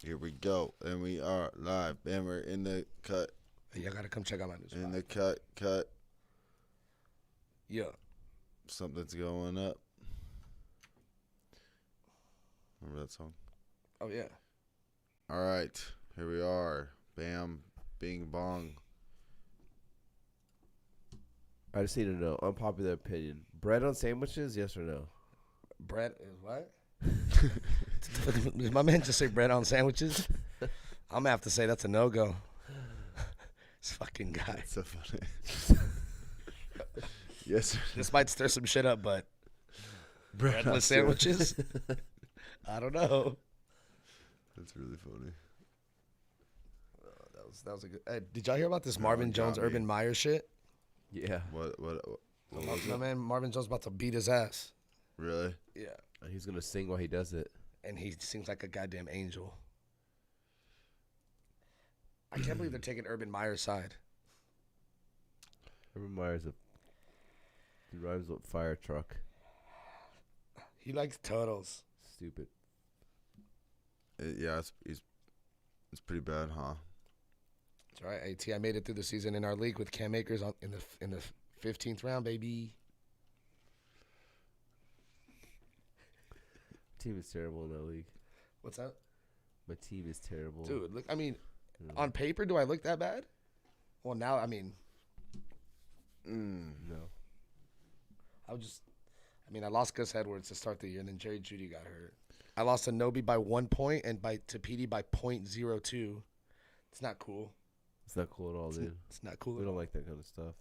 Here we go. And we are live. And we're in the cut. Y'all got to come check out my new spot. In the cut. Yeah. Something's going up. Remember that song? Oh, yeah. All right. Here we are. Bam. Bing bong. I just need to know, unpopular opinion. Bread on sandwiches, yes or no? Bread is what? Did my man just say bread on sandwiches? I'm going to have to say that's a no-go. This fucking guy. That's so funny. Yes, sir. This might stir some shit up, but breadless sandwiches? I don't know. That's really funny. That was a good. Hey, did y'all hear about this Marvin Jones, Urban Meyer shit? Yeah. What was My it? man Marvin Jones about to beat his ass. Really? Yeah. He's going to sing while he does it. And he seems like a goddamn angel. I can't believe they're taking Urban Meyer's side. Urban Meyer's he rhymes with fire truck. He likes turtles. Stupid. Yeah, it's pretty bad, huh? That's right. AT, I made it through the season in our league with Cam Akers in the 15th round, baby. Team is terrible in that league. What's that? My team is terrible. Dude, look, I mean, on paper, do I look that bad? Well, now, I mean, No. I lost Gus Edwards to start the year, and then Jerry Jeudy got hurt. I lost to Nobi by 1 point and to PD by .02. It's not cool. It's not cool at all, dude. It's not cool. We don't like that kind of stuff.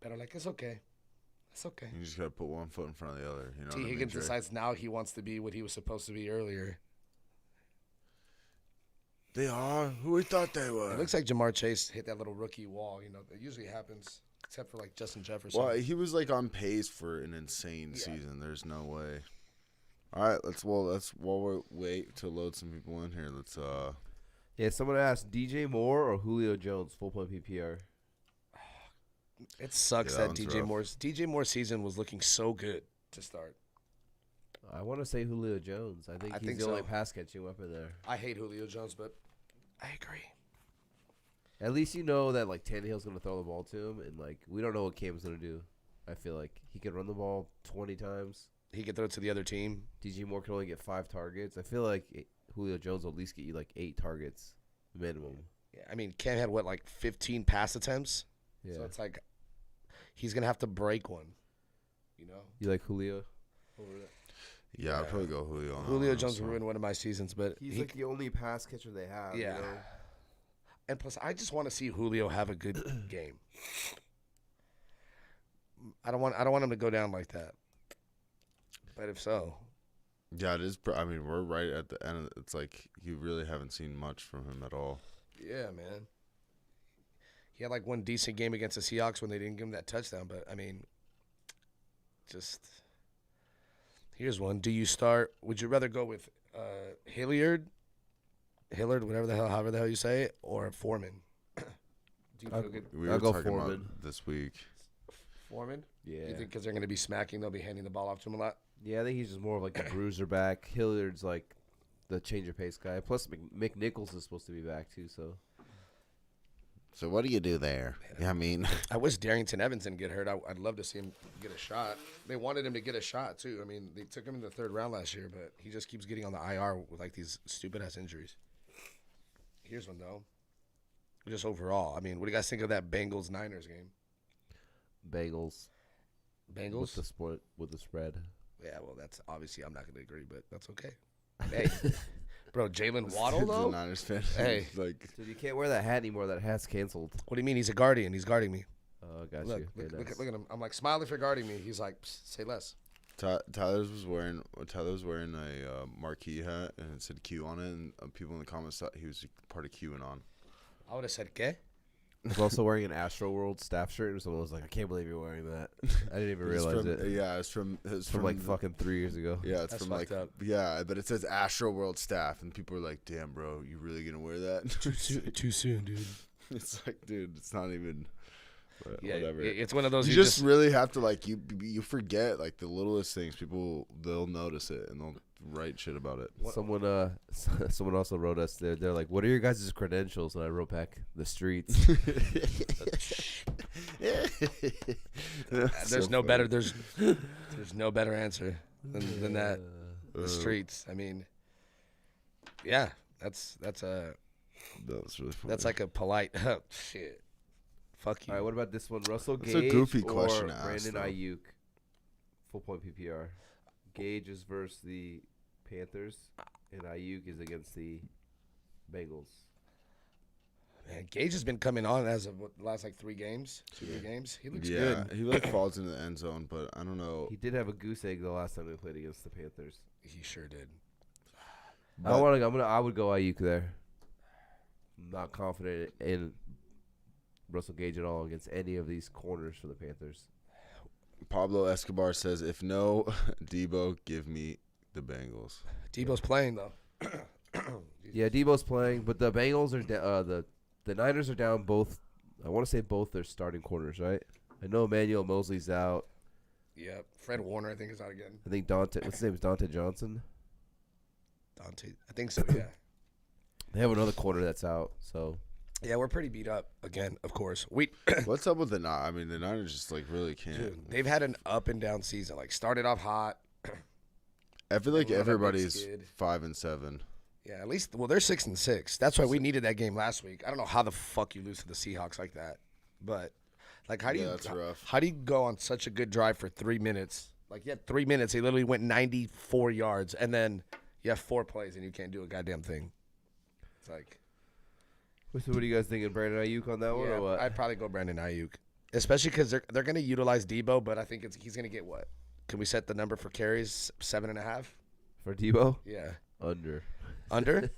But I'm like, it's okay. It's okay. You just got to put one foot in front of the other. You know T. what I mean, Higgins Jay? decides now he wants to be what he was supposed to be earlier. They are who we thought they were. It looks like Jamar Chase hit that little rookie wall. You know, it usually happens, except for like Justin Jefferson. Well, he was like on pace for an insane season. There's no way. All right, let's while we wait to load some people in here. Let's Yeah, someone asked DJ Moore or Julio Jones, full point PPR. It sucks Yeah, that that one's DJ Moore's season was looking so good to start. I want to say Julio Jones. I think he's the only pass catching weapon there. I hate Julio Jones, but I agree. At least you know that like Tannehill's going to throw the ball to him, and like we don't know what Cam's going to do. I feel like he could run the ball 20 times. He could throw it to the other team. DJ Moore can only get 5 targets. I feel like Julio Jones will at least get you like 8 targets minimum. Yeah, I mean, Cam had like 15 pass attempts. Yeah. So it's like he's gonna have to break one. You know. You like Julio? yeah, I'd probably go Julio. Julio Jones ruined one of my seasons, but He's like the only pass catcher they have. Yeah. You know? And plus, I just want to see Julio have a good game. I don't want him to go down like that. But if so, Yeah, it is. I mean, we're right at the end. It's like you really haven't seen much from him at all. yeah, man. He had like one decent game against the Seahawks when they didn't give him that touchdown. But I mean, just here's one. Would you rather go with Hillard, however the hell you say it, or Foreman? Do you feel good? We I'll were go talking about Foreman. this week. Foreman? Yeah. You think because they're going to be smacking, they'll be handing the ball off to him a lot? Yeah, I think he's just more of like a bruiser back. Hilliard's like the change of pace guy. Plus, McNichols is supposed to be back too. So what do you do there? Yeah, I mean, I wish Darrington Evans didn't get hurt. I'd love to see him get a shot. They wanted him to get a shot, too. I mean, they took him in the 3rd round last year, but he just keeps getting on the IR with, like, these stupid-ass injuries. Here's one, though. Just overall. I mean, what do you guys think of that Bengals-Niners game? Bengals Bengals? with the spread. Yeah, well, that's obviously I'm not going to agree, but that's okay. Hey, bro, Jalen Waddle, the though? Niners fan. Hey. like, Dude, you can't wear that hat anymore. That hat's canceled. What do you mean? He's a guardian. He's guarding me. Oh, got Look, you. look, Okay, nice. look at him. I'm like, smile if you're guarding me. He's like, say less. Tyler was wearing a marquee hat and it said Q on it, and people in the comments thought he was part of QAnon. I would have said, ¿qué? He's also wearing an Astro World staff shirt, and someone was like, "I can't believe you're wearing that." I didn't even realize it. Yeah, it's from Like fucking 3 years ago. Yeah, it's That's from like fucked up. yeah, but it says Astro World staff, and people are like, "Damn, bro, you really gonna wear that?" Too soon, dude. It's like, dude, it's not even. Yeah, whatever. it's one of those. You just really have to like you forget like the littlest things. People they'll notice it and write shit about it. Someone also wrote us. They're like, "What are your guys' credentials?" And I wrote back, "The streets." There's no better. There's no better answer than that. The streets. I mean, yeah, that's a. That's really funny. That's like a polite shit. Fuck you. All right, what about this one? Russell That's a Gage goofy or question to ask, Brandin though. Ayuk? Full point PPR. Gage is versus the Panthers, and Ayuk is against the Bengals. Man, Gage has been coming on as of the last like 3 games, 2 games. He looks good. He like falls into the end zone, but I don't know. He did have a goose egg the last time they played against the Panthers. He sure did. I would go Ayuk there. Not confident in Russell Gage at all against any of these corners for the Panthers. Pablo Escobar says, "If no, Debo, give me the Bengals." Debo's playing though. Yeah, Debo's playing, but the Bengals are the Niners are down both. I want to say both their starting corners, right? I know Emmanuel Mosley's out. Yeah, Fred Warner I think is out again. I think what's his name is Dante Johnson. Dante, I think so. Yeah. They have another corner that's out, so Yeah, we're pretty beat up again. Of course, What's up with the Niners? I mean, the Niners just like really can't. dude, they've had an up and down season. Like started off hot. I feel like They went on a big everybody's skid. 5-7. Yeah, at least they're 6-6. That's why we needed that game last week. I don't know how the fuck you lose to the Seahawks like that, but like how do you That's rough. how do you go on such a good drive for 3 minutes? Like you had 3 minutes, they literally went 94 yards, and then you have 4 plays and you can't do a goddamn thing. It's like. So what do you guys thinking, Brandon Ayuk on that one or what? I'd probably go Brandin Ayuk, especially because they're going to utilize Debo, but I think he's going to get what? Can we set the number for carries 7.5? For Debo? Yeah, Under. under.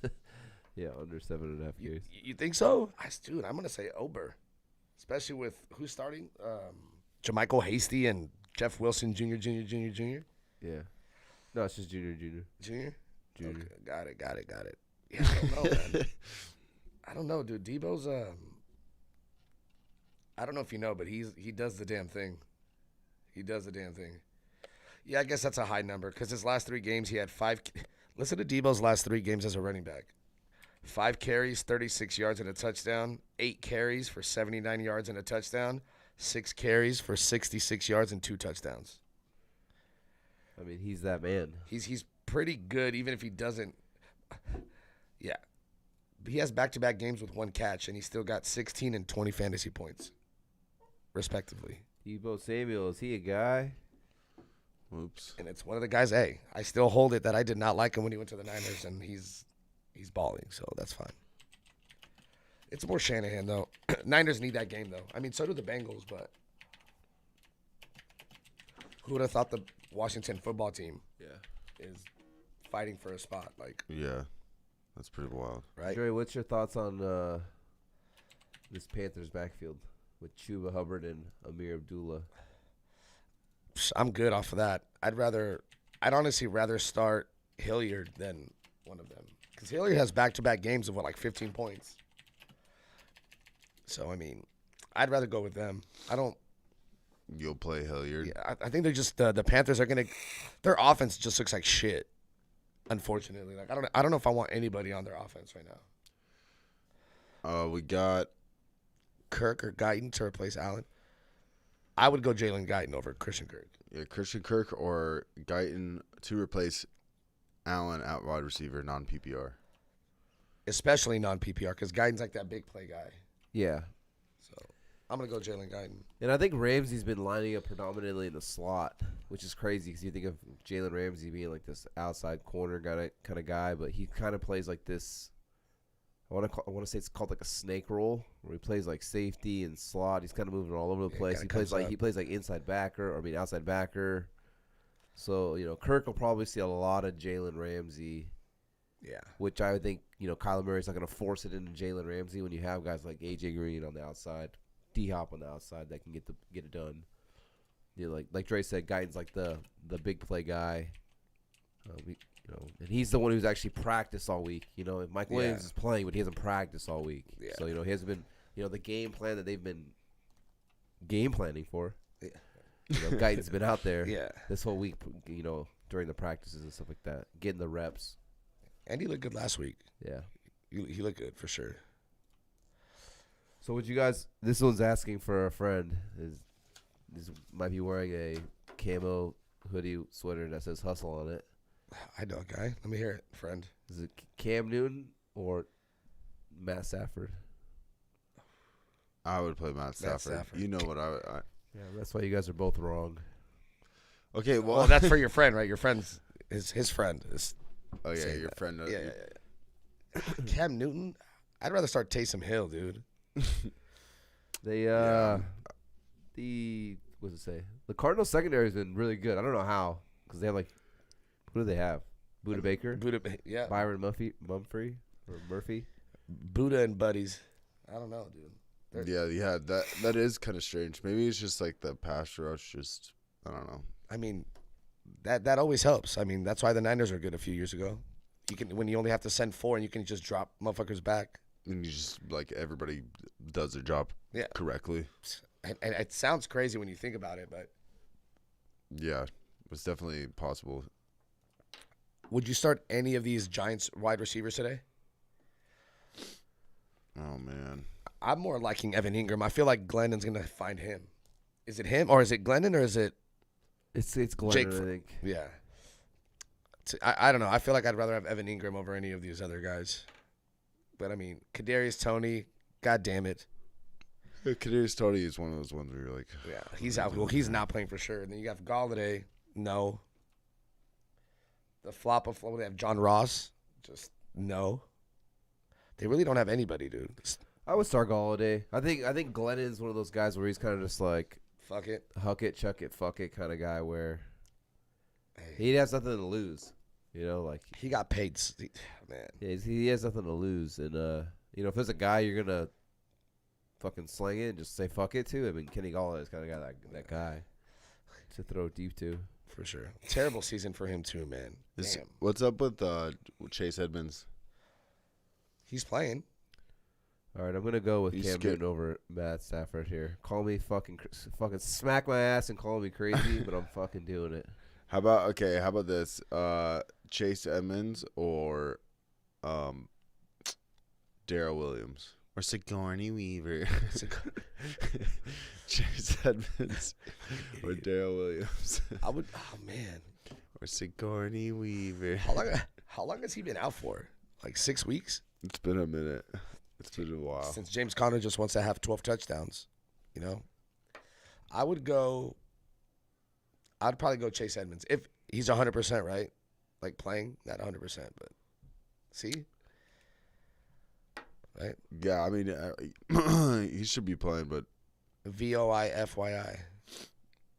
Yeah, under 7.5 years. You think so? Dude, I'm going to say Ober, especially with who's starting, Jermichael Hasty and Jeff Wilson Jr. Yeah. No, it's just junior. Junior. Junior. Okay, got it. Yeah, I don't know, man. I don't know, dude. Debo's I don't know if you know, but he does the damn thing. He does the damn thing. Yeah, I guess that's a high number because his last 3 games he had 5. Listen to Debo's last 3 games as a running back: 5 carries, 36 yards and a touchdown. 8 carries for 79 yards and a touchdown. 6 carries for 66 yards and 2 touchdowns. I mean, he's that man. He's pretty good, even if he doesn't. Yeah. He has back-to-back games with 1 catch, and he still got 16 and 20 fantasy points, respectively. Debo Samuel, is he a guy? Oops. And it's one of the guys, I still hold it that I did not like him when he went to the Niners, and he's balling, so that's fine. It's more Shanahan, though. Niners need that game, though. I mean, so do the Bengals, but who would have thought the Washington football team is fighting for a spot? Like, Yeah. That's pretty wild. right? Joey, what's your thoughts on this Panthers backfield with Chuba, Hubbard, and Amir Abdullah? I'm good off of that. I'd honestly rather start Hilliard than one of them. Because Hilliard has back-to-back games of, 15 points. So, I mean, I'd rather go with them. You'll play Hilliard. Yeah, I think they're just the Panthers are going to – their offense just looks like shit, unfortunately. Like I don't know if I want anybody on their offense right now. We got Kirk or Guyton to replace Allen. I would go Jalen Guyton over Christian Kirk. Christian Kirk or Guyton to replace Allen at wide receiver, non-PPR. Especially non-PPR because Guyton's like that big play guy. Yeah. So I'm going to go Jalen Guyton. And I think Ramsey's been lining up predominantly in the slot, which is crazy because you think of Jalen Ramsey being like this outside corner kind of guy, but he kind of plays like this. I want to say it's called like a snake roll, where he plays like safety and slot. He's kind of moving all over the place. He plays like inside backer, or outside backer. So Kirk will probably see a lot of Jalen Ramsey. Yeah. Which I would think Kyler Murray's not going to force it into Jalen Ramsey when you have guys like AJ Green on the outside, D-Hop on the outside that can get it done. Like Dre said, Guyton's like the big play guy. And he's the one who's actually practiced all week. Mike Williams is playing, but he hasn't practiced all week. Yeah. So he hasn't been. The game plan that they've been game planning for. Yeah. Guyton's been out there. Yeah. This whole week. during the practices and stuff like that, getting the reps. And he looked good last week. Yeah. He looked good for sure. So would you guys? This one's asking for a friend. This might be wearing a camo hoodie sweater that says "Hustle" on it. I know a guy. Let me hear it, friend. Is it Cam Newton or Matt Stafford? I would play Matt Stafford. You know what I would. Yeah, that's why you guys are both wrong. Okay, well, Well, that's for your friend, right? Your friend's his friend is. oh yeah, saying your that. friend. Yeah. Cam Newton. I'd rather start Taysom Hill, dude. They Yeah. what does it say? The Cardinals secondary has been really good. I don't know how because they have like who do they have? Buda Baker, Yeah. Byron Murphy. Buddha and buddies. I don't know, dude. Yeah. That is kind of strange. Maybe it's just like the pass rush. Just I don't know. I mean, that always helps. I mean, that's why the Niners are good a few years ago. You can when you only have to send 4 and you can just drop motherfuckers back. And you just like everybody does their job correctly. And it sounds crazy when you think about it, but Yeah, it's definitely possible. would you start any of these Giants wide receivers today? Oh man. I'm more liking Evan Ingram. I feel like Glennon's gonna find him. Is it him or is it Glennon or is it? It's Glennon, Jake, I think. Yeah. I don't know. I feel like I'd rather have Evan Ingram over any of these other guys. But I mean, Kadarius Toney, god damn it. Kadarius Toney is one of those ones where you're like, Yeah, he's out. Well, he's not playing for sure. And then you got Galladay. No. The flop of they have John Ross. Just no. They really don't have anybody, dude. I would start Galladay. I think Glennon's one of those guys where he's kind of just like Fuck it. huck it, chuck it, fuck it kind of guy where Hey, he has nothing to lose. You know, like he got paid. Man. yeah, he has nothing to lose. And you know, if there's a guy you're gonna fucking sling it and just say fuck it to, I mean, Kenny Galladay is kind of got that guy to throw deep to. For sure. Terrible season for him too, man. Damn. what's up with Chase Edmonds? He's playing. All right, I'm gonna go with He's Cam scared. Newton over Matt Stafford here. Call me fucking smack my ass and call me crazy, but I'm fucking doing it. How about this? Chase Edmonds or Darrell Williams or Sigourney Weaver? Chase Edmonds or Darrell Williams I would. Oh man. or Sigourney Weaver. How long has he been out for? Like 6 weeks? It's been a minute. It's been a while. Since James Conner just wants to have 12 touchdowns, you know? I'd probably go Chase Edmonds. If he's 100%, right? Like playing, not 100%, but see? Right? Yeah, I mean, he should be playing, but VOIFYI.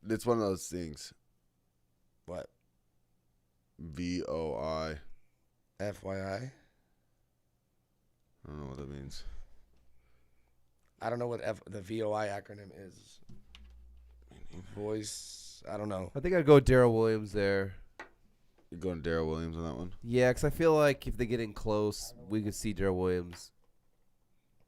it's one of those things. What? VOI. FYI? I don't know what that means. I don't know what the VOI acronym is. Voice. I don't know. I think I'd go Darrell Williams there. You're going Darrell Williams on that one? Yeah, because I feel like if they get in close, we could see Darrell Williams,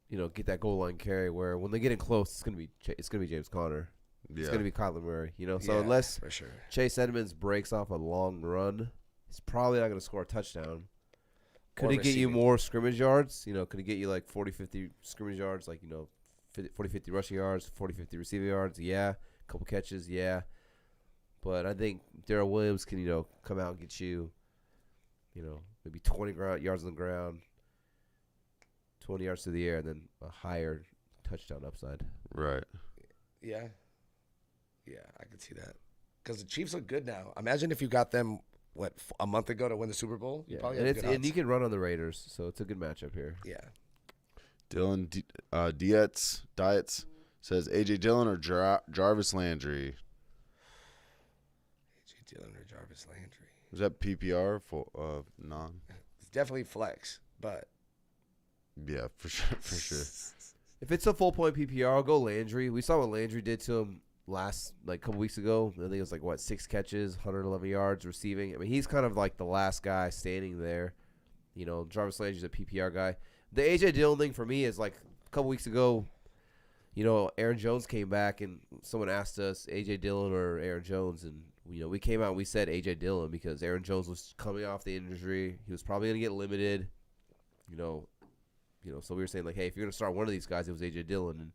you know, get that goal line carry. Where when they get in close, it's gonna be James Conner. Yeah. It's gonna be Kyler Murray. You know, so Yeah, unless for sure. Chase Edmonds breaks off a long run, he's probably not gonna score a touchdown. Could Or he get you receiving. more scrimmage yards? You know, could he get you like 40, 50 scrimmage yards, like, you know, 40, 50 rushing yards, 40, 50 receiving yards? Yeah. A couple catches, yeah. But I think Darrell Williams can, you know, come out and get you, you know, maybe 20 yards on the ground, 20 yards to the air, and then a higher touchdown upside. Right. Yeah. Yeah, I could see that. Because the Chiefs look good now. Imagine if you got them, a month ago to win the Super Bowl? You Yeah, probably and, have it's, good and you odds. can run on the Raiders, so it's a good matchup here. Yeah. Dillon Dietz says AJ Dillon or Jarvis Landry. AJ Dillon or Jarvis Landry. Was that PPR for non? It's definitely flex, but Yeah, for sure. For sure. If it's a full point PPR, I'll go Landry. We saw what Landry did to him a couple weeks ago. I think it was like 6 catches, 111 yards receiving. I mean, he's kind of like the last guy standing there. You know, Jarvis Landry's a PPR guy. The AJ Dillon thing for me is like a couple weeks ago. Aaron Jones came back, and someone asked us, A.J. Dillon or Aaron Jones, and we came out and we said A.J. Dillon because Aaron Jones was coming off the injury. He was probably going to get limited, so we were saying, like, hey, if you're going to start one of these guys, it was A.J. Dillon,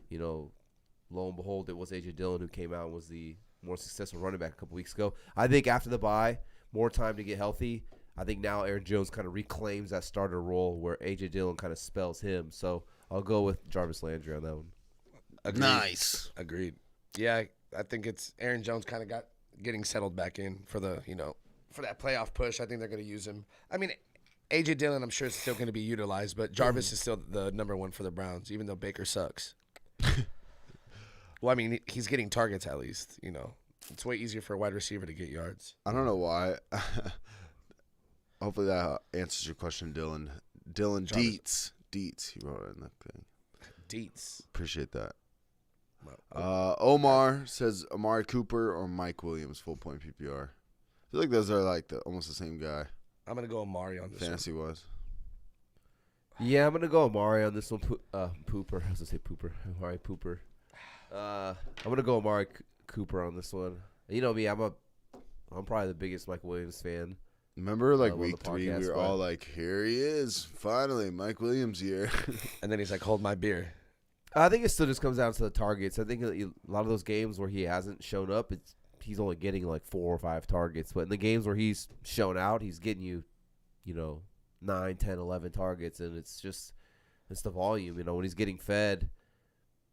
and, lo and behold, it was A.J. Dillon who came out and was the more successful running back a couple weeks ago. I think after the bye, more time to get healthy. I think now Aaron Jones kind of reclaims that starter role where A.J. Dillon kind of spells him. So I'll go with Jarvis Landry on that one. Agreed. Nice. Agreed. Yeah, I think it's Aaron Jones kind of getting settled back in for the, for that playoff push. I think they're going to use him. I mean, A.J. Dillon, I'm sure, is still going to be utilized, but Jarvis is still the number one for the Browns, even though Baker sucks. Well, I mean, he's getting targets at least, It's way easier for a wide receiver to get yards. I don't know why. Hopefully that answers your question, Dillon. Dillon Dietz. Dietz, he wrote it in that thing. Dietz. Appreciate that. Omar says Amari Cooper or Mike Williams, full point PPR. I feel like those are like almost the same guy. I'm going to go Amari on this fantasy wise. Yeah, I'm going to go Amari on this one. Pooper. I was going to say Pooper. Amari Pooper. I'm going to go Amari Cooper on this one. You know me, I'm probably the biggest Mike Williams fan. Remember, week 3, we were all like, here he is. Finally, Mike Williams here. And then he's like, hold my beer. I think it still just comes down to the targets. I think a lot of those games where he hasn't shown up, he's only getting like 4 or 5 targets. But in the games where he's shown out, he's getting you, 9, 10, 11 targets. And it's the volume. When he's getting fed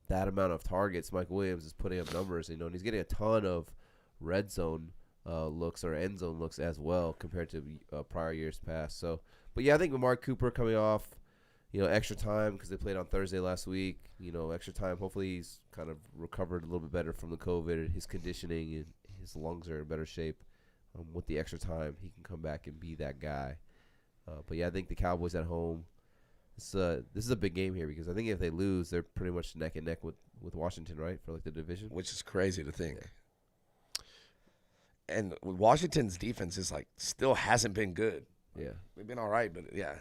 that amount of targets, Mike Williams is putting up numbers, and he's getting a ton of red zone looks or end zone looks as well compared to prior years past. So, but yeah, I think Amari Cooper coming off, extra time because they played on Thursday last week. Extra time. Hopefully, he's kind of recovered a little bit better from the COVID. His conditioning and his lungs are in better shape. With the extra time, he can come back and be that guy. But yeah, I think the Cowboys at home. This is a big game here because I think if they lose, they're pretty much neck and neck with Washington, right, for the division. Which is crazy to think. Yeah. And Washington's defense is still hasn't been good. Yeah, they've been all right, but yeah,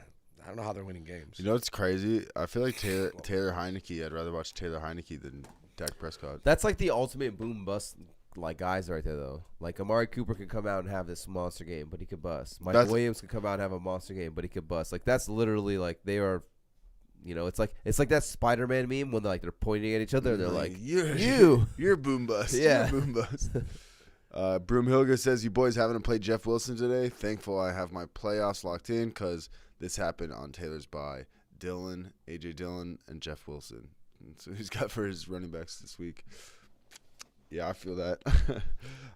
I don't know how they're winning games. It's crazy. I feel like Taylor Heineke. I'd rather watch Taylor Heineke than Dak Prescott. That's the ultimate boom bust guys right there though. Amari Cooper can come out and have this monster game, but he could bust. Mike Williams can come out and have a monster game, but he could bust. That's literally they are. It's like that Spider-Man meme when they're pointing at each other. And they're like, you're boom bust. Yeah, you're boom bust. Broomhilga says, you boys haven't played Jeff Wilson today. Thankful I have my playoffs locked in because this happened on Taylor's bye. Dillon, A.J. Dillon, and Jeff Wilson. And so he's got for his running backs this week. Yeah, I feel that. I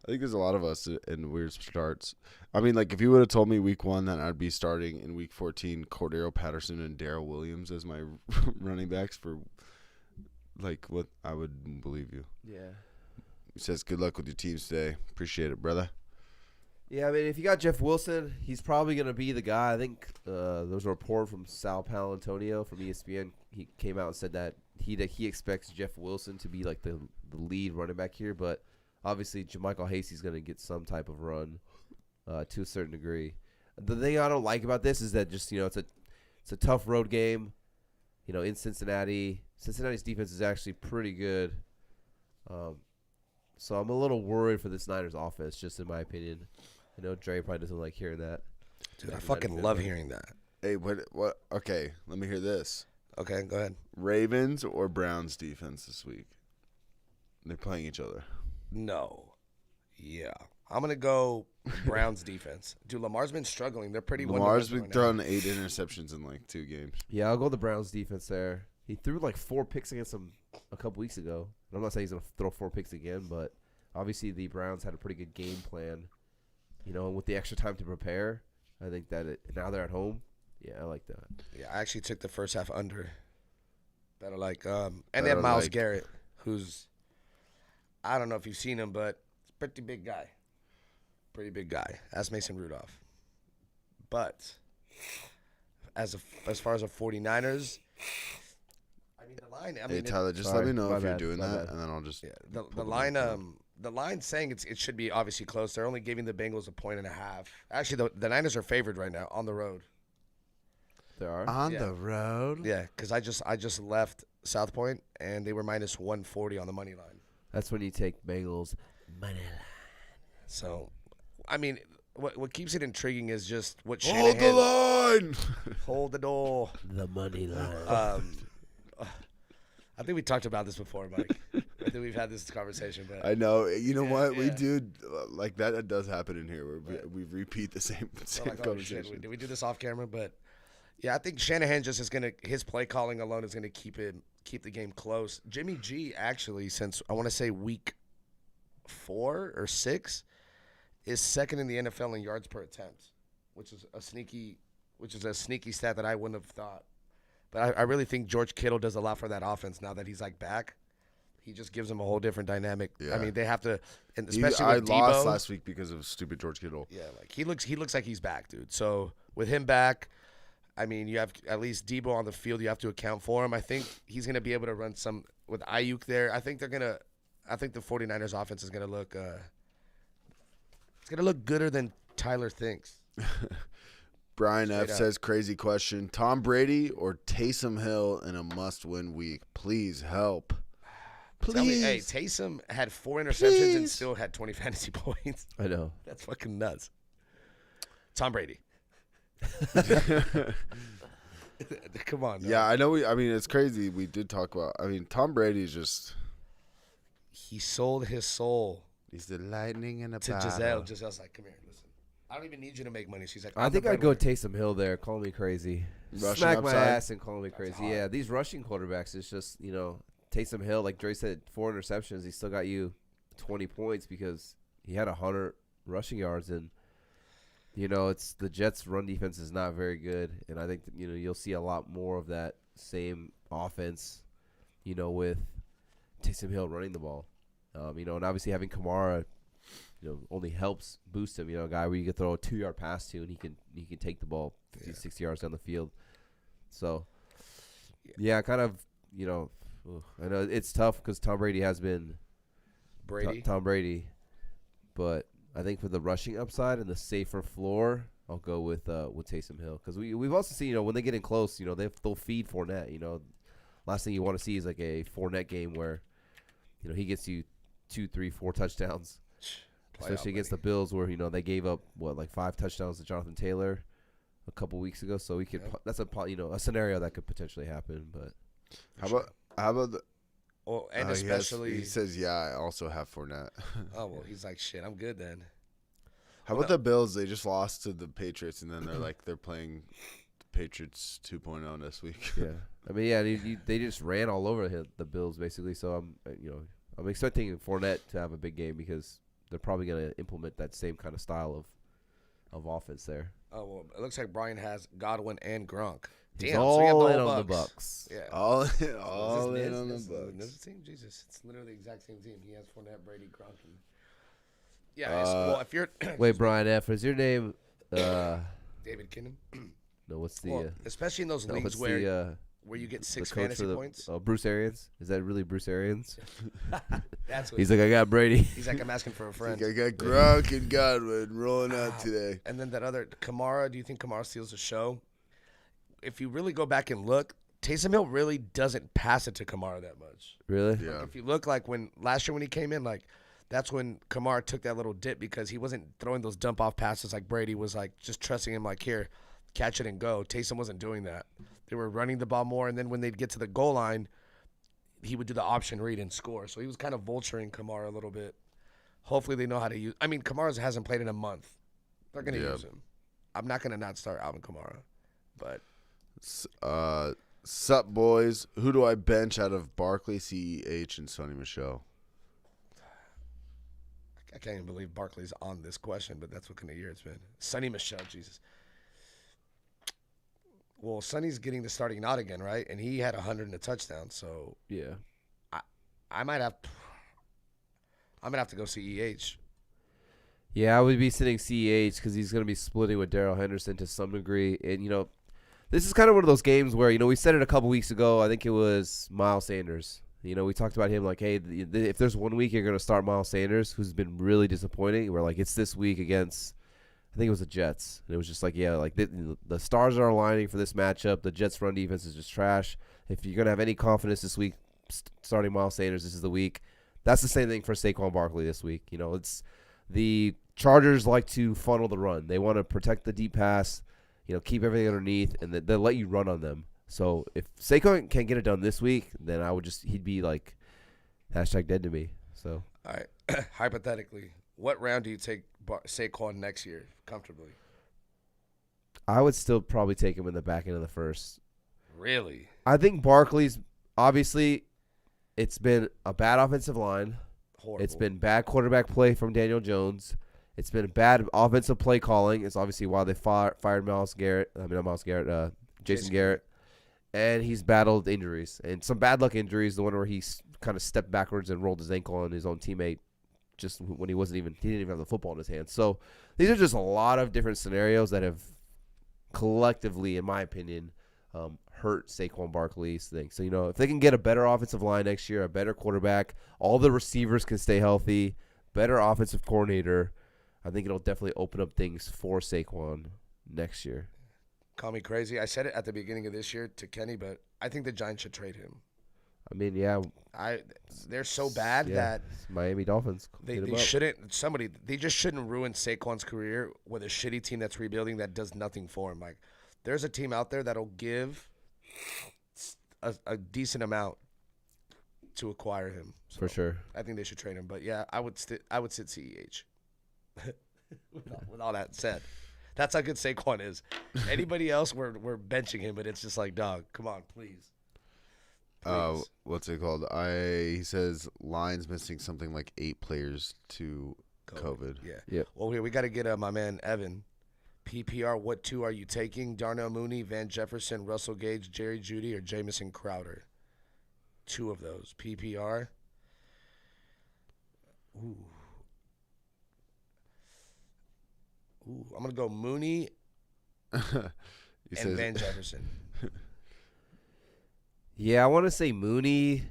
think there's a lot of us in weird starts. I mean, if you would have told me week 1 that I'd be starting in week 14 Cordero Patterson and Darrell Williams as my running backs for, what, I would believe you. Yeah. He says, good luck with your teams today. Appreciate it, brother. Yeah, I mean, if you got Jeff Wilson, he's probably going to be the guy. I think there was a report from Sal Paolantonio from ESPN. He came out and said that he expects Jeff Wilson to be the lead running back here, but obviously JaMychal Hasty's going to get some type of run to a certain degree. The thing I don't like about this is that just it's a tough road game, in Cincinnati. Cincinnati's defense is actually pretty good, so I'm a little worried for this Niners offense, just in my opinion. I know Dre probably doesn't like hearing that. Dude, I fucking love hearing that. Hey, what? Okay, let me hear this. Okay, go ahead. Ravens or Browns defense this week? They're playing each other. No. Yeah. I'm going to go Browns defense. Dude, Lamar's been struggling. They're pretty Lamar's been throwing 8 interceptions in 2 games. Yeah, I'll go the Browns defense there. He threw 4 picks against them a couple weeks ago. And I'm not saying he's going to throw 4 picks again, but obviously the Browns had a pretty good game plan. And with the extra time to prepare, I think that now they're at home. Yeah, I like that. Yeah, I actually took the first half under. And they have Myles Garrett, who's, I don't know if you've seen him, but he's a pretty big guy. Pretty big guy. That's Mason Rudolph. But as far as the 49ers, I mean, the line. Hey, Tyler, just let me know if you're doing that, and then I'll just. Yeah, the line. The line's saying it should be obviously close. They're only giving the Bengals 1.5 points. Actually, the Niners are favored right now on the road. There are. On Yeah. the road. Yeah, because I just left South Point, and they were minus 140 on the money line. That's when you take Bengals money line. So, I mean, what keeps it intriguing is just what Hold Shanahan. the line. Hold the door. The money line. I think we talked about this before, Mike. I think we've had this conversation, but I know. You know what? We yeah. do like that. Does happen in here where we repeat the same we're like, oh, conversation. shit, did we do this off camera? But yeah, I think Shanahan just is gonna his play calling alone is gonna keep the game close. Jimmy G actually, since I want to say week 4 or 6, is second in the NFL in yards per attempt, which is a sneaky stat that I wouldn't have thought. But I really think George Kittle does a lot for that offense now that he's like back. He just gives them a whole different dynamic. Yeah. I mean, they have to, and especially I with lost Debo. last week because of stupid George Kittle. Yeah, like he looks like he's back, dude. So with him back, I mean, you have at least Debo on the field. You have to account for him. I think he's gonna be able to run some with Ayuk there. I think the 49ers offense is gonna look. It's gonna look gooder than Tyler thinks. Brian F Straight up. says, crazy question. Tom Brady or Taysom Hill in a must-win week? Please help. Please. Tell me, hey, Taysom had 4 interceptions and Please. still had 20 fantasy points. I know. That's fucking nuts. Tom Brady. Come on. Yeah, I know. I mean, it's crazy. We did talk about. I mean, Tom Brady's just. He sold his soul He's the lightning in a to bottle. Giselle. Giselle's like, come here, listen. I don't even need you to make money. She's like, I I'm think the I'd go breadwinner. Taysom Hill there. Call me crazy. Rushing Smack my upside? ass and call me crazy. hot. Yeah, these rushing quarterbacks, it's just, Taysom Hill, like Dre said, 4 interceptions. He still got you 20 points because he had 100 rushing yards. And, it's the Jets' run defense is not very good. And I think, you'll see a lot more of that same offense, with Taysom Hill running the ball. And obviously having Kamara, only helps boost him. A guy where you can throw a 2-yard pass to, and he can take the ball 50, 60 yards down the field. So, yeah, kind of, I know it's tough because Tom Brady has been Brady. Tom Brady, but I think for the rushing upside and the safer floor, I'll go with Taysom Hill because we've also seen when they get in close, they'll feed Fournette. Last thing you want to see is like a Fournette game where, he gets you 2, 3, 4 touchdowns. Especially against the Bills, where they gave up 5 touchdowns to Jonathan Taylor a couple weeks ago. So we could that's a scenario that could potentially happen. But How about the? Well, and he especially says, yeah, I also have Fournette. oh well, he's like, shit, I'm good then. How about the Bills? They just lost to the Patriots, and then they're playing the Patriots 2.0 this week. yeah, I mean, they just ran all over the Bills basically. So I'm expecting Fournette to have a big game because they're probably going to implement that same kind of style of offense there. Oh well, it looks like Brian has Godwin and Gronk. He's Damn, all so you have the in whole on the Bucks. Bucks. Yeah. all Is in this on the Niz? Bucks. Niz team? Jesus, it's literally the exact same team. He has Fournette, Brady, Gronk. Yeah. Well, if you're Wait, Brian F., is your name? David Kinnan, No, what's the? well, especially in those no, leagues what's where the? you get The 6 coach fantasy for the points. Bruce Arians. Is that really Bruce Arians? That's what He's like, I got Brady. he's like, I'm asking for a friend. I got Gronk and Godwin rolling out today. And then that other Kamara. Do you think Kamara steals the show? If you really go back and look, Taysom Hill really doesn't pass it to Kamara that much. Really? Yeah. If you look like last year when he came in, like that's when Kamara took that little dip because he wasn't throwing those dump off passes like Brady was like just trusting him like here, catch it and go. Taysom wasn't doing that. They were running the ball more, and then when they'd get to the goal line, he would do the option read and score. So he was kind of vulturing Kamara a little bit. Hopefully they know how to use. I mean, Kamara hasn't played in a month. They're gonna use him. I'm not gonna not start Alvin Kamara, but Sup, boys. Who do I bench out of Barclay, CEH, and Sonny Michel? I can't even believe Barkley's on this question. But that's what kind of year it's been. Sonny Michel, Jesus. Well, Sonny's getting the starting nod again, right? And he had 100 and a touchdown. So Yeah. I might have. I'm gonna have to go CEH. Yeah, I would be sitting CEH because he's going to be splitting with Darrell Henderson to some degree. And, this is kind of one of those games where, we said it a couple weeks ago. I think it was Miles Sanders. We talked about him like, hey, if there's one week you're going to start Miles Sanders, who's been really disappointing, we're like, it's this week against I think it was the Jets. And it was just like, yeah, like the stars are aligning for this matchup. The Jets' run defense is just trash. If you're going to have any confidence this week, starting Miles Sanders, this is the week. That's the same thing for Saquon Barkley this week. You know, it's the Chargers like to funnel the run. They want to protect the deep pass, you know, keep everything underneath, and they'll let you run on them. So if Saquon can get it done this week, then he'd be like #dead to me. So All right. Hypothetically, what round do you take Saquon next year comfortably? I would still probably take him in the back end of the first. Really? I think Barkley's obviously it's been a bad offensive line. Horrible. It's been bad quarterback play from Daniel Jones. It's been bad offensive play calling. It's obviously why they fired Jason Garrett. And he's battled injuries and some bad luck injuries. The one where he kind of stepped backwards and rolled his ankle on his own teammate just when he didn't even have the football in his hands. So these are just a lot of different scenarios that have collectively, in my opinion, hurt Saquon Barkley's thing. So, you know, if they can get a better offensive line next year, a better quarterback, all the receivers can stay healthy, better offensive coordinator, I think it'll definitely open up things for Saquon next year. Call me crazy. I said it at the beginning of this year to Kenny, but I think the Giants should trade him. I mean, yeah. They're so bad that Miami Dolphins. they shouldn't. They just shouldn't ruin Saquon's career with a shitty team that's rebuilding that does nothing for him. Like, there's a team out there that'll give a decent amount to acquire him. So for sure. I think they should trade him. But yeah, I would sit CEH. with all that said, that's how good Saquon is. Anybody else, we're benching him, but it's just like, dog, come on, please. What's it called? He says Lions missing something like 8 players to COVID. Yeah. Yep. Well, we got to get my man Evan. PPR, what 2 are you taking? Darnell Mooney, Van Jefferson, Russell Gage, Jerry Jeudy, or Jamison Crowder? 2 of those. PPR. Ooh, I'm going to go Mooney and Van Jefferson. Yeah, I want to say Mooney.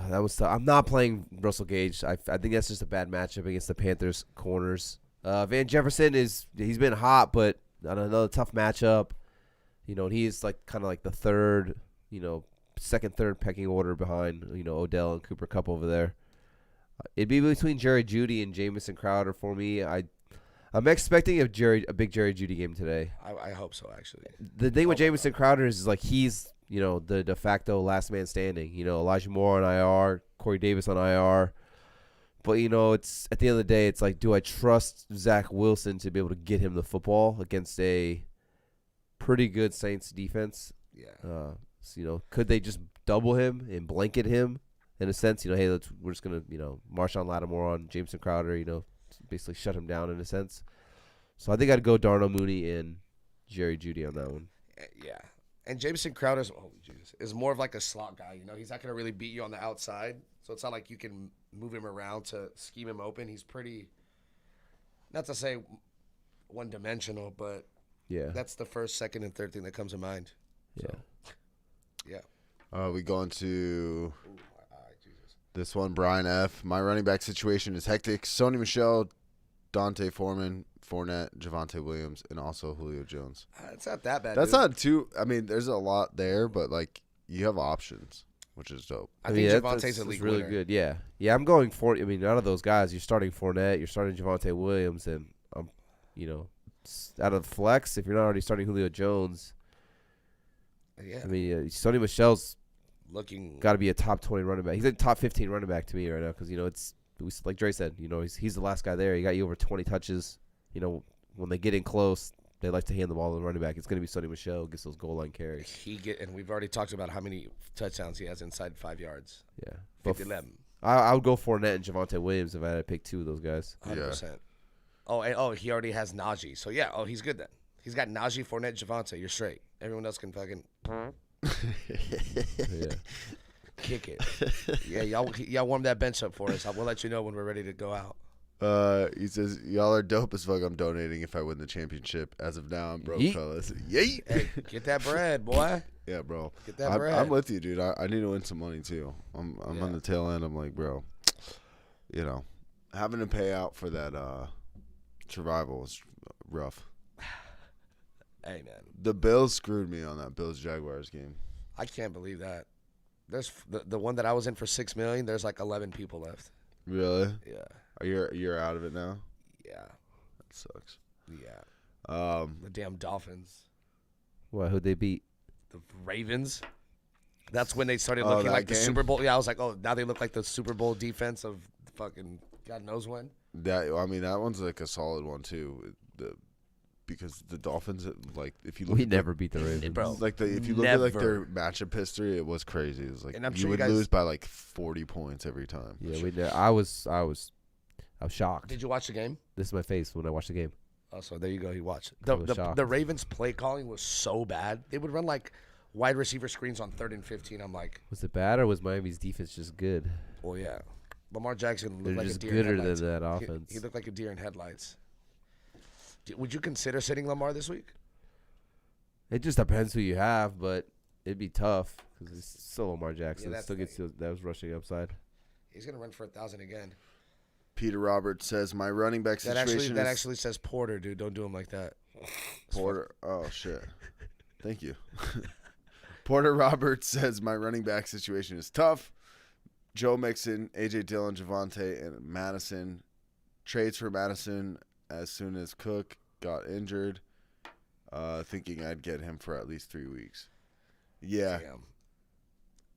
That was tough. I'm not playing Russell Gage. I think that's just a bad matchup against the Panthers corners. Van Jefferson he's been hot, but on another tough matchup. You know, and he's like kind of like the third, you know, second, third pecking order behind, you know, Odell and Cooper Kupp over there. It'd be between Jerry Jeudy and Jamison Crowder for me. I'm expecting a big Jerry Jeudy game today. I hope so, actually. The thing with Jamison Crowder is like he's, you know, the de facto last man standing. You know, Elijah Moore on IR, Corey Davis on IR. But, you know, it's at the end of the day, it's like, do I trust Zach Wilson to be able to get him the football against a pretty good Saints defense? Yeah. So, you know, could they just double him and blanket him in a sense? You know, hey, we're just going to, you know, Marshawn Lattimore on Jamison Crowder, you know, basically shut him down in a sense. So I think I'd go Darnell Mooney and Jerry Jeudy on that one. Yeah. And Jamison Crowder is more of like a slot guy. You know, he's not going to really beat you on the outside. So it's not like you can move him around to scheme him open. He's pretty, not to say one-dimensional, but yeah, that's the first, second, and third thing that comes to mind. Yeah. So, yeah. We go into Jesus. this one, Brian F. My running back situation is hectic. Sonny Michel, Dante Foreman, Fournette, Javonte Williams, and also Julio Jones. It's not that bad. That's dude. not too. I mean, there's a lot there, but like you have options, which is dope. I think Javonte's a league really winner. good. Yeah, I'm going for. I mean, out of those guys, you're starting Fournette, you're starting Javonte Williams, and you know, out of the flex, if you're not already starting Julio Jones, Yeah. I mean, Sonny Michel's looking got to be a top 20 running back. He's a top 15 running back to me right now because you know it's like Dre said. You know, he's the last guy there. He got you over 20 touches. You know, when they get in close, they like to hand the ball to the running back. It's going to be Sonny Michel gets those goal line carries. and we've already talked about how many touchdowns he has inside 5 yards. Yeah, 50-11. I would go Fournette and Javonte Williams if I had to pick 2 of those guys. 100%. Yeah. Oh, he already has Najee. So yeah, he's good then. He's got Najee, Fournette, Javonte. You're straight. Everyone else can fucking Yeah. kick it. Yeah, y'all warm that bench up for us. We'll let you know when we're ready to go out. He says, y'all are dope as fuck. I'm donating if I win the championship. As of now, I'm broke, Yeet. fellas. Yeet. Hey, get that bread, boy. Yeah, bro. Get that bread. I'm with you, dude. I need to win some money, too. I'm on the tail end. I'm like, bro, you know, having to pay out for that Survival is rough. Hey, man. The Bills screwed me on that Bills-Jaguars game. I can't believe that. There's the one that I was in for $6 million. There's like 11 people left. Really? Yeah. You're out of it now? Yeah. That sucks. Yeah. The damn Dolphins. What? Who'd they beat? The Ravens. That's when they started looking like the Super Bowl. Yeah, I was like, oh, now they look like the Super Bowl defense of fucking God knows when. That one's like a solid one too. Because the Dolphins, like, if you look, We never beat the Ravens. Bro. like if you look at like their matchup history, it was crazy. It was like And I'm you sure would you guys- lose by like 40 points every time. Yeah, I was shocked. Did you watch the game? This is my face when I watched the game. Oh, so there you go. He watched. I was shocked. The Ravens' play calling was so bad. They would run like wide receiver screens on 3rd and 15. I'm like, Was it bad or was Miami's defense just good? well, yeah. Lamar Jackson They're looked like a just deer in gooder headlights. than that offense. He looked like a deer in headlights. Would you consider sitting Lamar this week? It just depends who you have, but it'd be tough because it's still Lamar Jackson. that's Still the gets that was rushing upside. He's gonna run for 1,000 again. Peter Roberts says my running back situation That is actually says Porter, dude. Don't do him like that. Porter. Oh shit. Thank you. Porter Roberts says my running back situation is tough. Joe Mixon, AJ Dillon, Javonte, and Madison. Trades for Madison as soon as Cook got injured. Thinking I'd get him for at least 3 weeks. Yeah. Damn.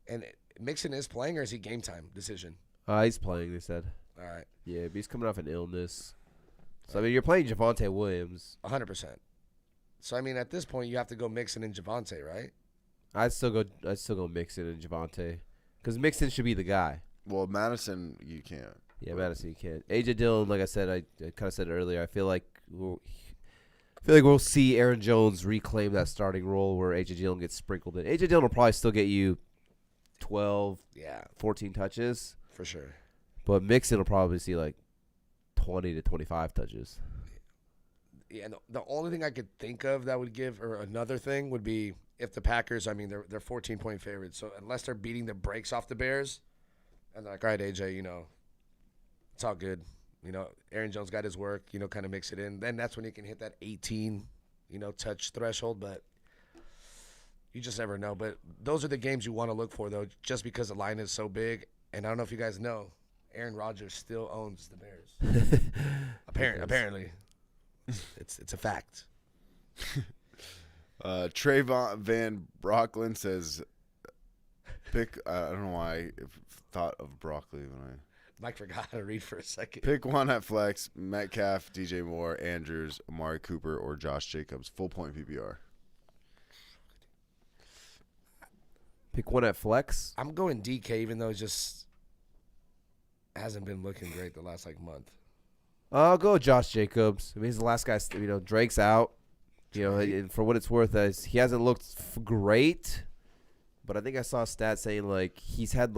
And Mixon is playing, or is he game time decision? He's playing, they said. All right. Yeah, but he's coming off an illness. So, I mean, you're playing Javonte Williams. 100%. So, I mean, at this point, you have to go Mixon and Javonte, right? I'd still go Mixon and Javonte. Because Mixon should be the guy. Well, Madison, you can't. Yeah, Madison, you can't. AJ Dillon, like I said, I kind of said it earlier, I feel like we'll see Aaron Jones reclaim that starting role where AJ Dillon gets sprinkled in. AJ Dillon will probably still get you 12, 14 touches. For sure. But Mixon will probably see like 20 to 25 touches. Yeah, and the only thing I could think of that would give, or another thing would be if the Packers, I mean, they're 14-point favorites. So unless they're beating the brakes off the Bears, and they're like, all right, AJ, it's all good. Aaron Jones got his work, kind of mix it in. Then that's when he can hit that 18, touch threshold. But you just never know. But those are the games you want to look for, though, just because the line is so big. And I don't know if you guys know, Aaron Rodgers still owns the Bears. Apparently. It's a fact. Trayvon Van Brocklin says, pick, I don't know why I thought of broccoli when I. Mike forgot how to read for a second. Pick one at flex, Metcalf, DJ Moore, Andrews, Amari Cooper, or Josh Jacobs. Full point PPR. Pick one at flex. I'm going DK, even though it just hasn't been looking great the last month. I'll go Josh Jacobs. I mean, he's the last guy. Drake's out. And for what it's worth, he hasn't looked great. But I think I saw a stat saying he's had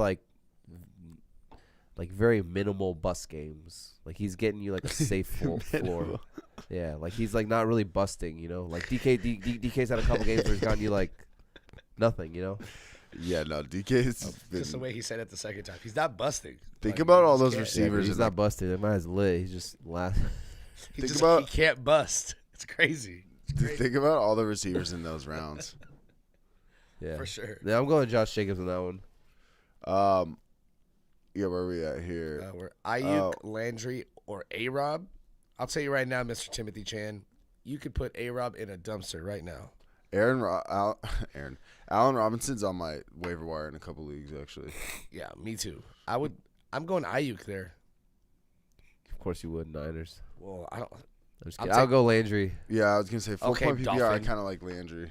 very minimal bust games. He's getting you a safe floor. Yeah, he's not really busting. DK's had a couple games where he's gotten you nothing. Yeah, no, DK's just the way he said it the second time. He's not busting. Think about all those receivers. He's not busting. That man's lit. He's just laughing. He can't bust. It's crazy. Think about all the receivers in those rounds. Yeah, for sure. Yeah, I'm going Josh Jacobs on that one. Yeah, where are we at here? We're Ayuk, Landry, or A-Rob. I'll tell you right now, Mr. Timothy Chan, you could put A-Rob in a dumpster right now. Allen Robinson's on my waiver wire in a couple leagues, actually. Yeah, me too. I'm going Ayuk there. Of course you would, Niners. Well, I don't. I'm just kidding. I'll go Landry. Yeah, I was gonna say full point PPR. Dolphin. I kind of like Landry,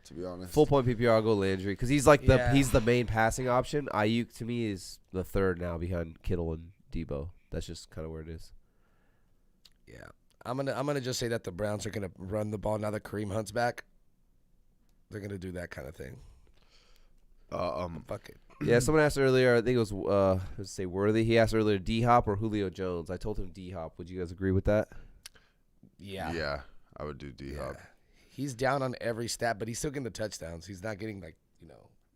to be honest. Full point PPR. I'll go Landry because he's he's the main passing option. Ayuk to me is the third now behind Kittle and Debo. That's just kind of where it is. Yeah, I'm gonna just say that the Browns are gonna run the ball now that Kareem Hunt's back. They're gonna do that kind of thing. Fuck it. Yeah, someone asked earlier. I think it was let's say Worthy. He asked earlier D-Hop or Julio Jones. I told him D-Hop. Would you guys agree with that? Yeah. Yeah, I would do D-Hop. Yeah. He's down on every stat, but he's still getting the touchdowns. He's not getting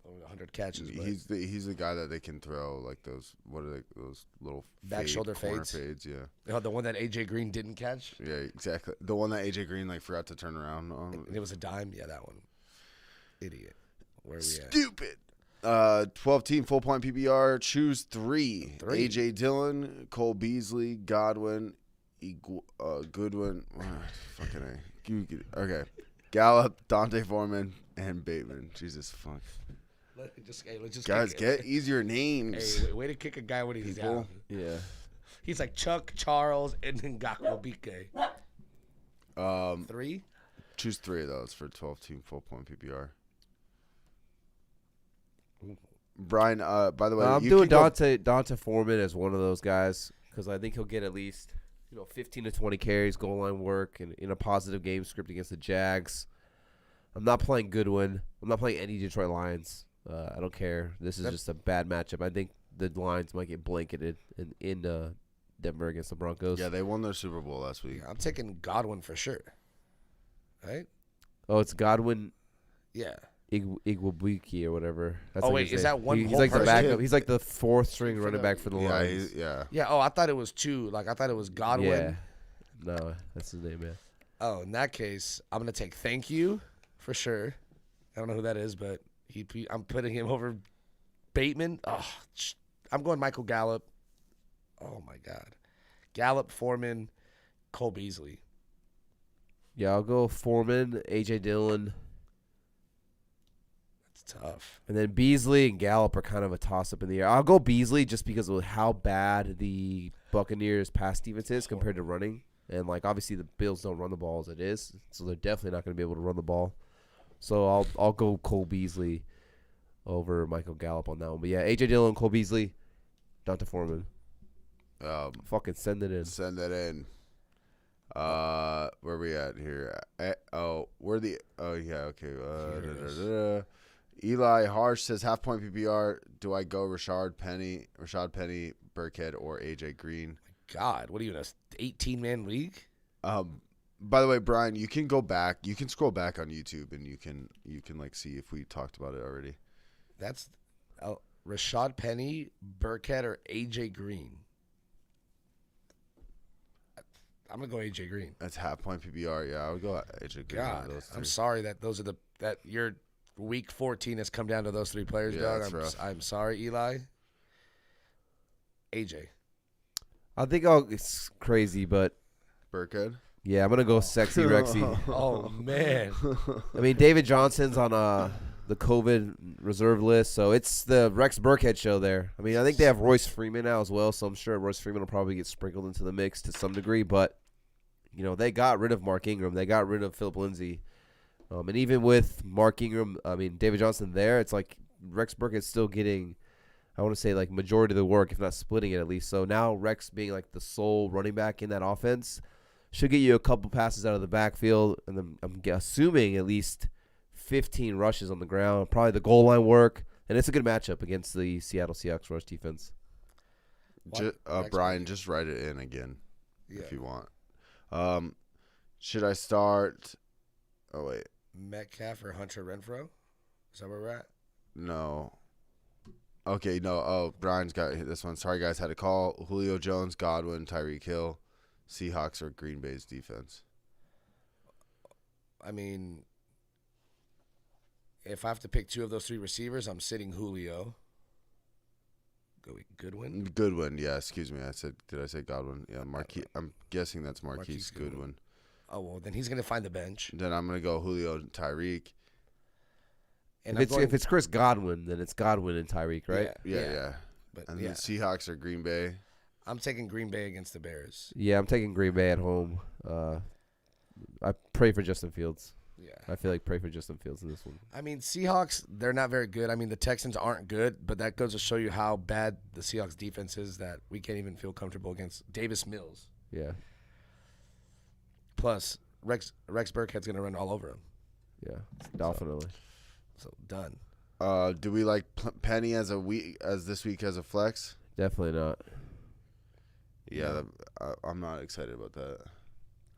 over 100 catches. But He's the guy that they can throw like those. What are those little back shoulder corner fades? Yeah. Oh, the one that AJ Green didn't catch. Yeah, exactly. The one that AJ Green like forgot to turn around on. And it was a dime. Yeah, that one. Idiot. Where are we at? Stupid. 12-team full point PPR. Choose three. AJ Dillon, Cole Beasley, Godwin, Goodwin. Fucking A. Okay. Gallup, Dante Foreman, and Bateman. Jesus fuck. Let's just guys, get easier names. Hey, way to kick a guy when he's down. Yeah. He's like Chuck, Charles, and then Gakwabike. 3? Choose 3 of those for 12-team full point PPR. Brian, by the way, I'm doing Dante Foreman as one of those guys because I think he'll get at least 15 to 20 carries, goal line work, and in a positive game script against the Jags. I'm not playing Goodwin. I'm not playing any Detroit Lions. I don't care. This is just a bad matchup. I think the Lions might get blanketed in Denver against the Broncos. Yeah, they won their Super Bowl last week. I'm taking Godwin for sure. Right? Oh, it's Godwin. Yeah. Igwabuki or whatever. That's is that one? He's like the backup. He's like the 4th string running back for the Lions. Yeah. Oh, I thought it was 2. Like I thought it was Godwin. Yeah. No, that's his name, man. Oh, in that case, I'm gonna take Thank You for sure. I don't know who that is, but I'm putting him over Bateman. Oh, I'm going Michael Gallup. Oh my God, Gallup, Foreman, Cole Beasley. Yeah, I'll go Foreman, AJ Dillon. Tough. And then Beasley and Gallup are kind of a toss-up in the air. I'll go Beasley just because of how bad the Buccaneers' pass defense is compared to running. And, obviously the Bills don't run the ball as it is, so they're definitely not going to be able to run the ball. So I'll go Cole Beasley over Michael Gallup on that one. But, yeah, A.J. Dillon, Cole Beasley, Dante Foreman. Fucking send it in. Send that in. Where we at here? Okay. Eli Harsh says half-point PPR. Do I go Rashad Penny, Burkhead, or AJ Green? God, what are you in a 18-man league? By the way, Brian, you can go back. You can scroll back on YouTube, and you can see if we talked about it already. That's Rashad Penny, Burkhead, or AJ Green. I'm gonna go AJ Green. That's half-point PPR. Yeah, I would go AJ Green. God, I'm sorry that those are that your week 14 has come down to those 3 players, dog. I'm sorry, Eli. AJ. I think it's crazy, but Burkhead. Yeah, I'm gonna go sexy Rexy. Oh man. I mean, David Johnson's on the COVID reserve list, so it's the Rex Burkhead show there. I mean, I think they have Royce Freeman now as well, so I'm sure Royce Freeman will probably get sprinkled into the mix to some degree. But they got rid of Mark Ingram, they got rid of Philip Lindsay. And even with Mark Ingram, I mean, David Johnson there, it's like Rex Burkhead's still getting, I want to say, majority of the work, if not splitting it at least. So now Rex being the sole running back in that offense should get you a couple passes out of the backfield. And then I'm assuming at least 15 rushes on the ground, probably the goal line work. And it's a good matchup against the Seattle Seahawks rush defense. Brian, just write it in again if you want. Should I start? Oh, wait. Metcalf or Hunter Renfrow? Is that where we're at? No. Okay, no. Oh, Brian's got this one. Sorry, guys. Had a call. Julio Jones, Godwin, Tyreek Hill, Seahawks or Green Bay's defense. I mean, if I have to pick 2 of those 3 receivers, I'm sitting Julio. Go Goodwin? Goodwin, yeah. Excuse me. Did I say Godwin? Yeah, Marquise. I'm guessing that's Marquise Goodwin. Oh, well, then he's going to find the bench. Then I'm going to go Julio and Tyreek. And if it's Chris Godwin, then it's Godwin and Tyreek, right? Yeah. But the Seahawks are Green Bay. I'm taking Green Bay against the Bears. Yeah, I'm taking Green Bay at home. I pray for Justin Fields. Yeah. I feel like pray for Justin Fields in this one. I mean, Seahawks, they're not very good. I mean, the Texans aren't good, but that goes to show you how bad the Seahawks defense is that we can't even feel comfortable against Davis Mills. Yeah. Plus, Rex Burkhead's going to run all over him. Yeah, definitely. So done. Do we like Penny as this week as a flex? Definitely not. Yeah, I'm not excited about that.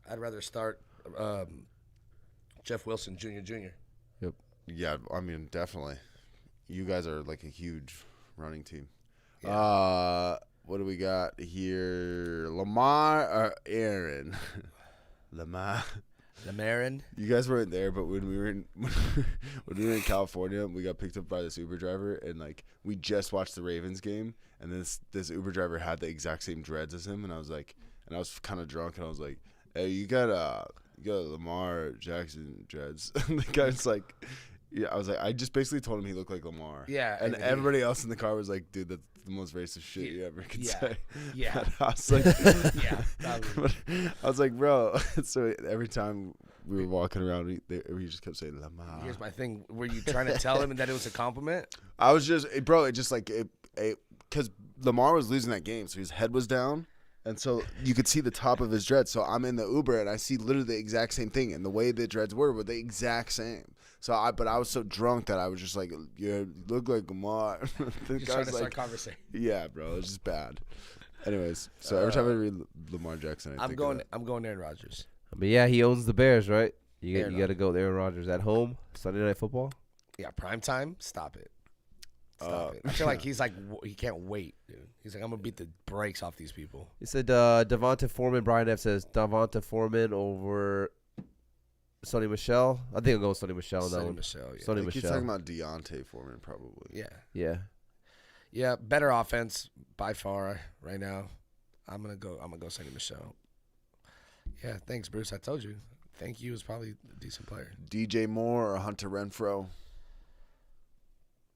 I'd rather start Jeff Wilson, Jr. Yep. Yeah, I mean, definitely. you guys are like a huge running team. Yeah. What do we got here? Lamar or Aaron? Lamar. Lamarin. You guys weren't there, but when we were in California, we got picked up by this Uber driver, and like we just watched the Ravens game, and this Uber driver had the exact same dreads as him, and I was kind of drunk, and I was like, "Hey, you got Lamar Jackson dreads?" And the guy's like, "Yeah." I was like, I just basically told him he looked like Lamar. Yeah. And everybody else in the car was like, "Dude, that's the most racist shit you ever could say." Yeah. But I was like, I was like, bro. So every time we were walking around, we just kept saying Lamar. Here's my thing. Were you trying to tell him that it was a compliment? I was just, bro. It just like because Lamar was losing that game, so his head was down, and so you could see the top of his dreads. So I'm in the Uber and I see literally the exact same thing, and the way the dreads were the exact same. So but I was so drunk that I was just like, "Yeah, you look like Lamar." Just trying to start conversation. Yeah, bro, it was just bad. Anyways, so every time I read Lamar Jackson, I'm going Aaron Rodgers. I mean, yeah, he owns the Bears, right? You Aaron got to go with Aaron Rodgers at home, Sunday Night Football. Yeah, prime time. Stop it. Stop it. I feel like he's like he can't wait, dude. He's like, I'm gonna beat the brakes off these people. He said Devonta Foreman. Brian F says Devonta Foreman over Sonny Michel. I think I'll go with Sonny Michel. Sonny Michel. Yeah. Sonny He's Michel. talking about Deontay Foreman, probably. Yeah. Yeah. Yeah. Better offense by far right now. I'm gonna go Sonny Michel. Yeah. Thanks, Bruce. I told you. Thank you is probably a decent player. DJ Moore or Hunter Renfrow.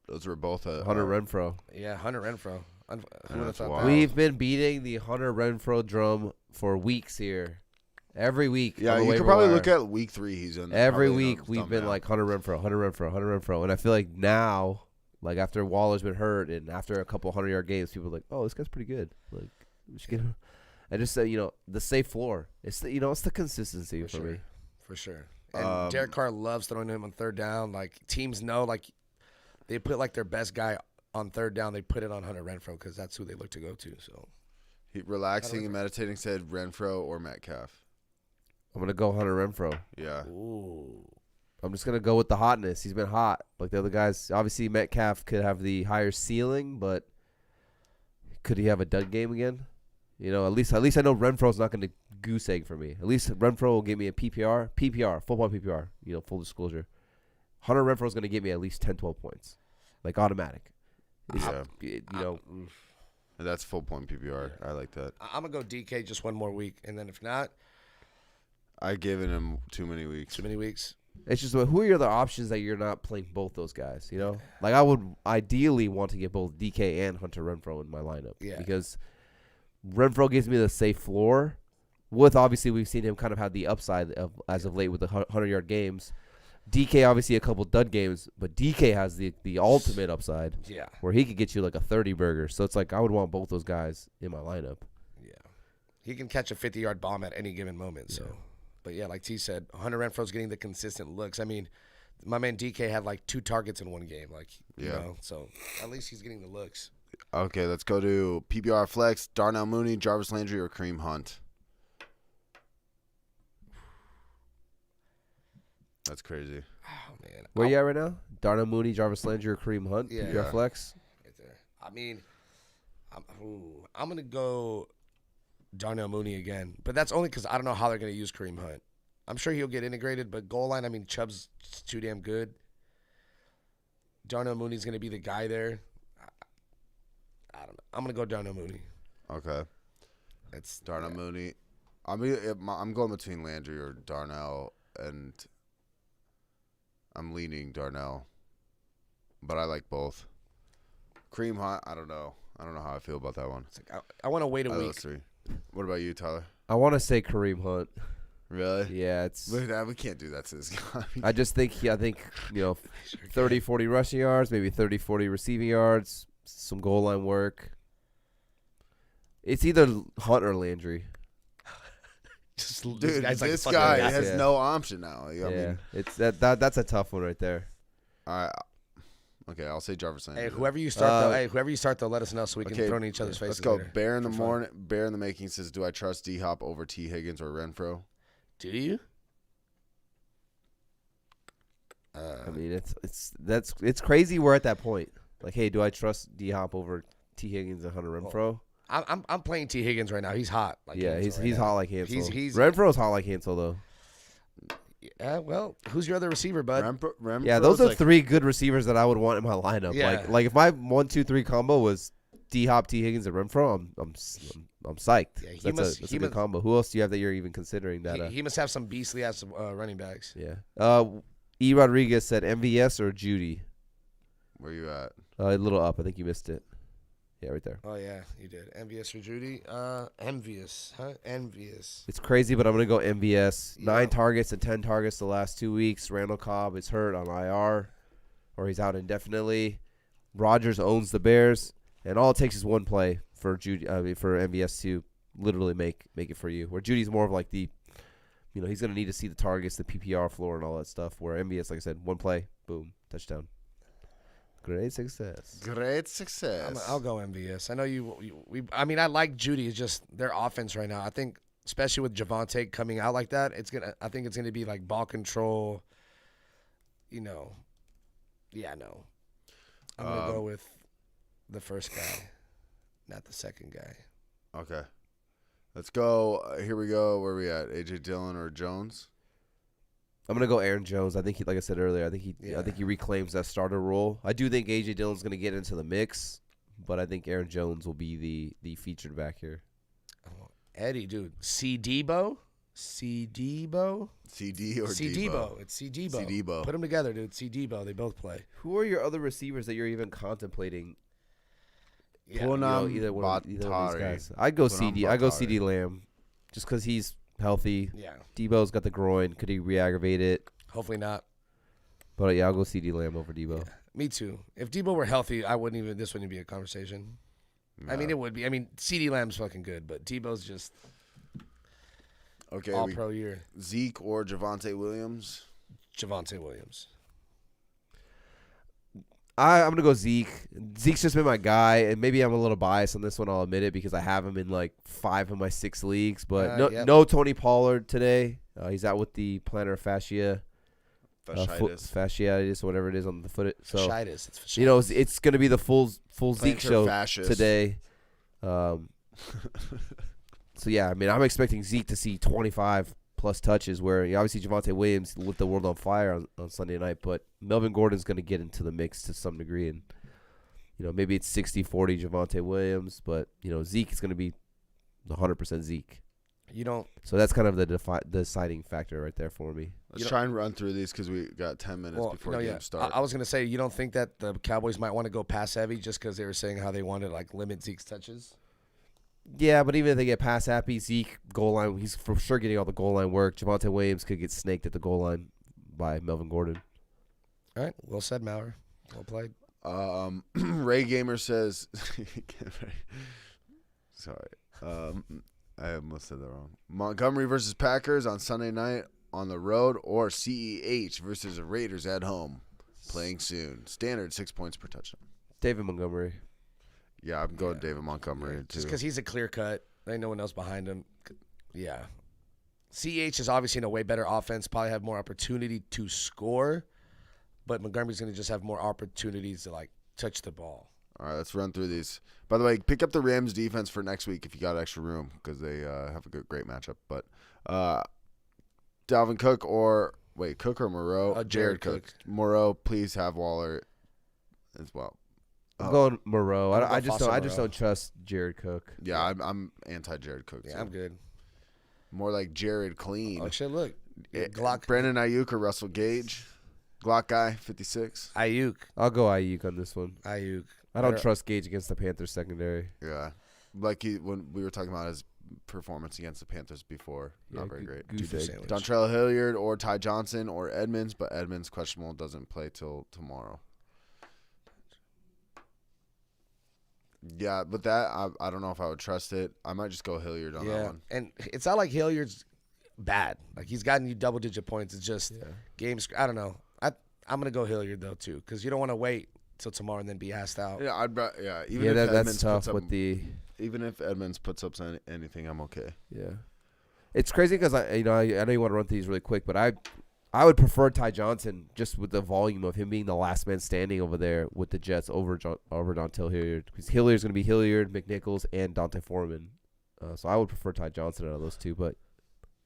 Those were both Hunter Renfrow. Yeah, Hunter Renfrow. Who would have That's thought wild. that? We've been beating the Hunter Renfrow drum for weeks here. Every week. Yeah, on the you waiver could probably wire. look at week 3. He's in. Every probably week we've been thumbnail. like Hunter Renfrow. And I feel like now, like after Waller's been hurt and after a couple 100-yard games, people are like, oh, this guy's pretty good. Like, we should get him. I just say, the safe floor. It's the, it's the consistency for me. For sure. And Derek Carr loves throwing him on third down. Like, teams know, like, they put, like, their best guy on third down. They put it on Hunter Renfrow because that's who they look to go to. So, Relaxing and meditating said Renfrow or Metcalf. I'm going to go Hunter Renfrow. Yeah. ooh. I'm just going to go with the hotness. He's been hot. Like the other guys, obviously Metcalf could have the higher ceiling, but could he have a dud game again? At least I know Renfro's not going to goose egg for me. At least Renfro will give me a PPR, football PPR, full disclosure. Hunter Renfro's going to give me at least 10, 12 points. Like automatic. Yeah. That's full point PPR. I like that. I'm going to go DK just one more week. And then if not, I given him too many weeks. too many weeks. It's just who are your other options that you're not playing both those guys, Like I would ideally want to get both DK and Hunter Renfrow in my lineup. Yeah. Because Renfrow gives me the safe floor. With obviously we've seen him kind of have the upside as of late with the 100-yard games. DK obviously a couple dud games, but DK has the ultimate upside. Yeah. Where he could get you like a 30 burger. So it's like I would want both those guys in my lineup. Yeah. He can catch a 50-yard bomb at any given moment. So, but yeah, like T said, Hunter Renfro's getting the consistent looks. I mean, my man DK had like 2 targets in one game. Like, so at least he's getting the looks. Okay, let's go to PPR flex. Darnell Mooney, Jarvis Landry, or Kareem Hunt. That's crazy. Oh man, Where you at right now? Darnell Mooney, Jarvis Landry, or Kareem Hunt? Yeah. PPR flex? Right there. I mean, I'm gonna go Darnell Mooney again, but that's only because I don't know how they're gonna use Kareem Hunt. I'm sure he'll get integrated, but goal line, I mean, Chubb's too damn good. Darnell Mooney's gonna be the guy there. I don't know. I'm gonna go Darnell Mooney. Okay. That's Darnell Mooney. I'm going between Landry or Darnell, and I'm leaning Darnell, but I like both. Kareem Hunt, I don't know. I don't know how I feel about that one. It's like I want to wait a week. Those 3. What about you, Tyler? I want to say Kareem Hunt. Really? Yeah, it's. We can't do that to this guy. I just think 30, 40 rushing yards, maybe 30, 40 receiving yards, some goal line work. It's either Hunt or Landry. Dude, this guy has no option now. I mean, it's that's a tough one right there. all right. Okay, I'll say Jarvis Landry. Hey, whoever you start though, let us know so we can throw in each other's faces. Let's go. Later. Bear in the morning. Bear in the making says, "Do I trust D Hop over T Higgins or Renfrow?" Do you? I mean, it's crazy. We're at that point. Like, hey, do I trust D-Hop over T. Higgins and Hunter Renfrow? I'm playing T. Higgins right now. He's hot. Like Yeah, Hansel he's right hot now. like Hansel. He's Renfro's hot like Hansel though. Yeah, well, who's your other receiver, bud? Yeah, those are three good receivers that I would want in my lineup. Yeah. Like if my 1-2-3 combo was D-Hop, T. Higgins, and Renfrow, I'm psyched. Yeah, that's a good combo. Who else do you have that you're even considering that? He must have some beastly ass running backs. Yeah. E. Rodriguez said MVS or Judy. Where you at? A little up. I think you missed it. Yeah, right there. Oh, yeah, you did. MVS or Judy? Envious, huh? Envious. It's crazy, but I'm going to go MVS. Yeah. 9 targets and 10 targets the last 2 weeks. Randall Cobb is hurt on IR, or he's out indefinitely. Rodgers owns the Bears, and all it takes is one play for for MVS to literally make it for you. Where Judy's more of like the, he's going to need to see the targets, the PPR floor, and all that stuff. Where MVS, like I said, one play, boom, touchdown. Great success. Great success. I'll go MVS. I know I mean, I like Judy. It's just their offense right now. I think, especially with Javonte coming out like that, I think it's gonna be like ball control. Yeah, no. I'm gonna go with the first guy, not the second guy. Okay. Let's go. Here we go. Where are we at? AJ Dillon or Jones? I'm gonna go Aaron Jones. I think like I said earlier, I think he reclaims that starter role. I do think AJ Dillon's gonna get into the mix, but I think Aaron Jones will be the featured back here. Oh, Eddie, dude, C-Debo? CD or C-Debo. It's C-Debo. C-Debo. Put them together, dude. C-Debo. They both play. Who are your other receivers that you're even contemplating? Yeah. Either one of these guys. I'd go CD. I'd go CD Lamb, just because he's healthy. Yeah. Debo's got the groin. Could he re-aggravate it? Hopefully not. But yeah, I'll go CD Lamb over Debo. Yeah, me too. If Debo were healthy, this wouldn't be a conversation. No. I mean, it would be. I mean, CD Lamb's fucking good, but Debo's just all pro year. Zeke or Javonte Williams? Javonte Williams. I'm going to go Zeke. Zeke's just been my guy, and maybe I'm a little biased on this one, I'll admit it, because I have him in like 5 of my 6 leagues. But no Tony Pollard today. He's out with the plantar fascia. Fasciitis, whatever it is on the foot. So, fasciitis. It's fasciitis. It's going to be the full Zeke show fascist. today. So, yeah, I mean, I'm expecting Zeke to see 25 plus touches, where obviously Javonte Williams lit the world on fire on Sunday night, but Melvin Gordon's going to get into the mix to some degree, and maybe it's 60-40 Javonte Williams, but Zeke is going to be 100% Zeke. So that's kind of the deciding factor right there for me. Let's try and run through these because we got 10 minutes before games start. I was going to say, you don't think that the Cowboys might want to go pass heavy just because they were saying how they wanted to like limit Zeke's touches? Yeah, but even if they get pass happy, Zeke, goal line, he's for sure getting all the goal line work. Javonte Williams could get snaked at the goal line by Melvin Gordon. All right. Well said, Maurer. Well played. Ray Gamer says, sorry. I almost said that wrong. Montgomery versus Packers on Sunday night on the road, or CEH versus the Raiders at home. Playing soon. Standard 6 points per touchdown. David Montgomery. Yeah, I'm going David Montgomery, too. Just because he's a clear cut. There ain't no one else behind him. Yeah. CH is obviously in a way better offense, probably have more opportunity to score, but Montgomery's going to just have more opportunities to, like, touch the ball. All right, let's run through these. By the way, pick up the Rams defense for next week if you got extra room because they have a great matchup. But Dalvin Cook or Moreau? Jared Cook. Moreau, please have Waller as well. I'm going Moreau. I just don't trust Jared Cook. Yeah, I'm anti Jared Cook. Yeah, so. I'm good. More like Jared Clean. Oh shit! Look, Glock. Brandon Ayuk or Russell Gage. Glock guy, 56. Ayuk. I'll go Ayuk on this one. Ayuk. I don't trust Gage against the Panthers secondary. Yeah, like when we were talking about his performance against the Panthers before, not very great. Dontrell Hilliard or Ty Johnson or Edmonds, but Edmonds questionable, doesn't play till tomorrow. Yeah, but that I don't know if I would trust it. I might just go Hilliard on that one. And it's not like Hilliard's bad. Like he's gotten you double-digit points. It's just games. I don't know. I'm gonna go Hilliard though too, because you don't want to wait till tomorrow and then be asked out. Yeah, even if that's tough with even if Edmonds puts up anything, I'm okay. Yeah, it's crazy because I know you want to run through these really quick, but I I would prefer Ty Johnson just with the volume of him being the last man standing over there with the Jets over Dontel Hilliard. Because Hilliard's going to be Hilliard, McNichols, and Dante Foreman. So I would prefer Ty Johnson out of those two. But,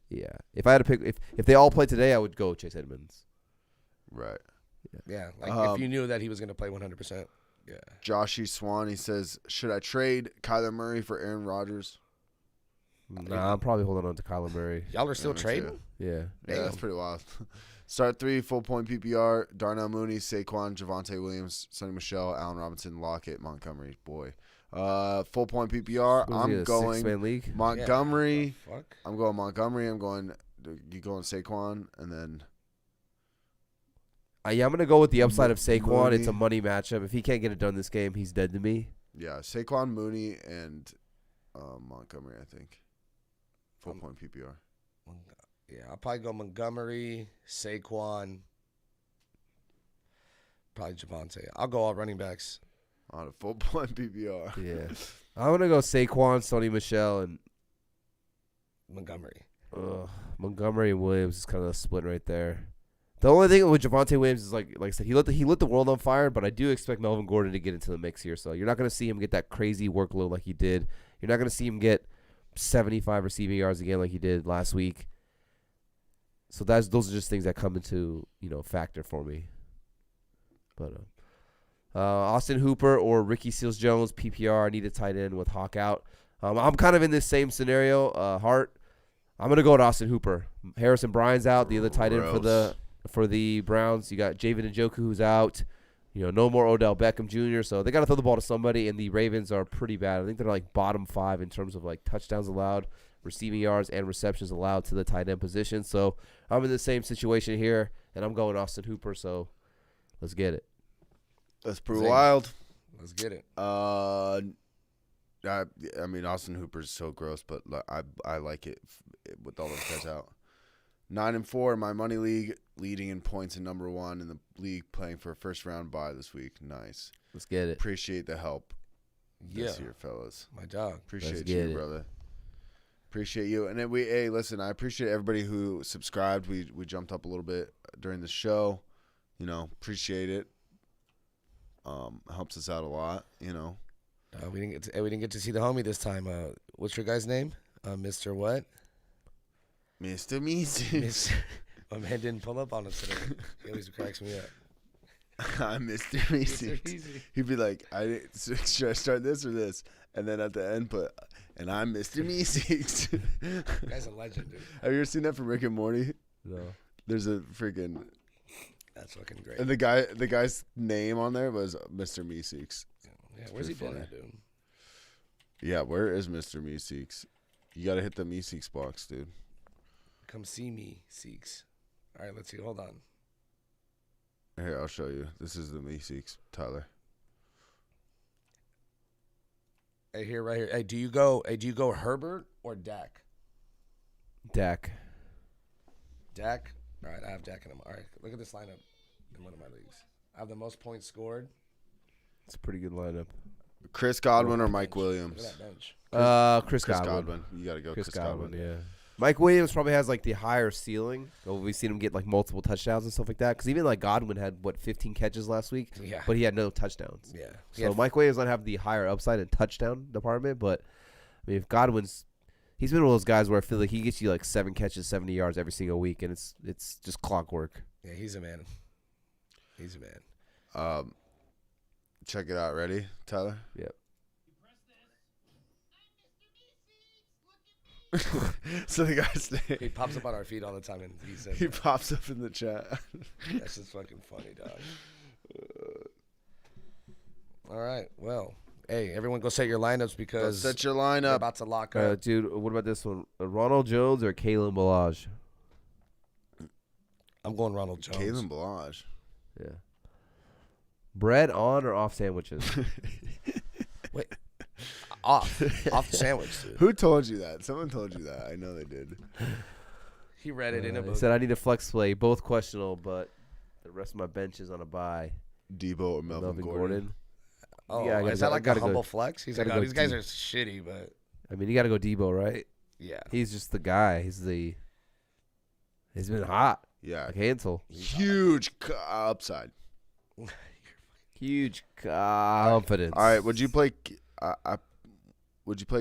yeah. If I had to pick, if they all play today, I would go Chase Edmonds. Right. Yeah. Like if you knew that he was going to play 100%. Yeah. Joshy Swan, he says, should I trade Kyler Murray for Aaron Rodgers? Nah, I'm probably holding on to Kyler Murray. Y'all are still trading? Yeah. Yeah, that's pretty wild. Start 3, full point PPR. Darnell Mooney, Saquon, Javonte Williams, Sonny Michel, Allen Robinson, Lockett, Montgomery. Boy. Full point PPR. I'm going 6-man league? Montgomery. Yeah, fuck? I'm going Montgomery. You going Saquon, and then I'm going to go with the upside of Saquon. Mooney. It's a money matchup. If he can't get it done this game, he's dead to me. yeah, Saquon, Mooney, and Montgomery, I think. Full point PPR. Yeah, I'll probably go Montgomery, Saquon, probably Javonte. I'll go all running backs. On a full point PPR. Yeah. I'm going to go Saquon, Sonny Michel, and Montgomery. Montgomery and Williams is kind of a split right there. The only thing with Javonte Williams is, like I said, he lit the world on fire, but I do expect Melvin Gordon to get into the mix here. So you're not going to see him get that crazy workload like he did. You're not going to see him get 75 receiving yards again like he did last week. So those are just things that come into, factor for me. But Austin Hooper or Ricky Seals-Jones, PPR, I need a tight end with Hawk out. I'm kind of in this same scenario. Hart, I'm going to go with Austin Hooper. Harrison Bryant's out, the other tight end for the Browns. You got Javen Njoku who's out. No more Odell Beckham Jr., so they got to throw the ball to somebody, and the Ravens are pretty bad. I think they're like bottom 5 in terms of like touchdowns allowed, receiving yards, and receptions allowed to the tight end position. So I'm in the same situation here, and I'm going Austin Hooper, so let's get it. That's pretty wild. Let's get it. I mean, Austin Hooper's so gross, but I like it with all those guys out. 9-4 in my money league, leading in points and number 1 in the league, playing for a first round bye this week. Nice. Let's get it. Appreciate the help this year, fellas. My dog. Appreciate you, brother. Appreciate you. And then listen, I appreciate everybody who subscribed. We jumped up a little bit during the show. Appreciate it. Helps us out a lot, We didn't get to see the homie this time. What's your guy's name? Mr. What? Mr. Meeseeks. My man didn't pull up on us today. He always cracks me up. I'm Mr. Meeseeks. He'd be like, should I start this or this? And then at the end and I'm Mr. Meeseeks. Guy's a legend, dude. Have you ever seen that from Rick and Morty? No. There's a freaking... That's fucking great. And the guy's name on there was Mr. Meeseeks. Yeah, where's he been at, dude? Yeah, where is Mr. Meeseeks? You got to hit the Meeseeks box, dude. Come see me, Seeks. All right, let's see. Hold on. Here, I'll show you. This is the Meeseeks, Tyler. Hey, right here. Hey, do you go Herbert or Dak? Dak. Dak? All right, I have Dak in them. All right, look at this lineup in one of my leagues. I have the most points scored. It's a pretty good lineup. Chris Godwin or Mike Look Williams? at that bench. Chris Godwin. You got to go Chris Godwin. Yeah. Mike Williams probably has like the higher ceiling. We've seen him get like multiple touchdowns and stuff like that. Because even like Godwin had 15 catches last week, Yeah. but he had no touchdowns. Yeah. So Mike Williams might have the higher upside in touchdown department, but I mean, if he's been one of those guys where I feel like he gets you like 7 catches, 70 yards every single week, and it's just clockwork. Yeah, he's a man. He's a man. Check it out. Ready, Tyler? Yep. So the guy's name. He pops up on our feed all the time, and he says He pops up in the chat. that's just fucking funny, dog. All right, well, hey, everyone, go set your lineups because Set your we're lineup. about to lock up. Dude, what about this one? Ronald Jones or Kalen Ballage? I'm going Ronald Jones. Kalen Ballage. Yeah. Bread on or off sandwiches? Wait, off the sandwich, dude. Who told you that? Someone told you that. I know they did. He read it in a He book. said I need a flex play, both questionable, but the rest of my bench is on a bye. Debo or Melvin Gordon. Oh, Yeah, is that like a gotta go- humble flex? He's like, gotta go these guys deep. are shitty, but I mean, you got to go Debo, right? yeah. He's just the guy. He's been hot. Yeah. Like Hansel. Huge upside. Huge confidence. All right. Would you play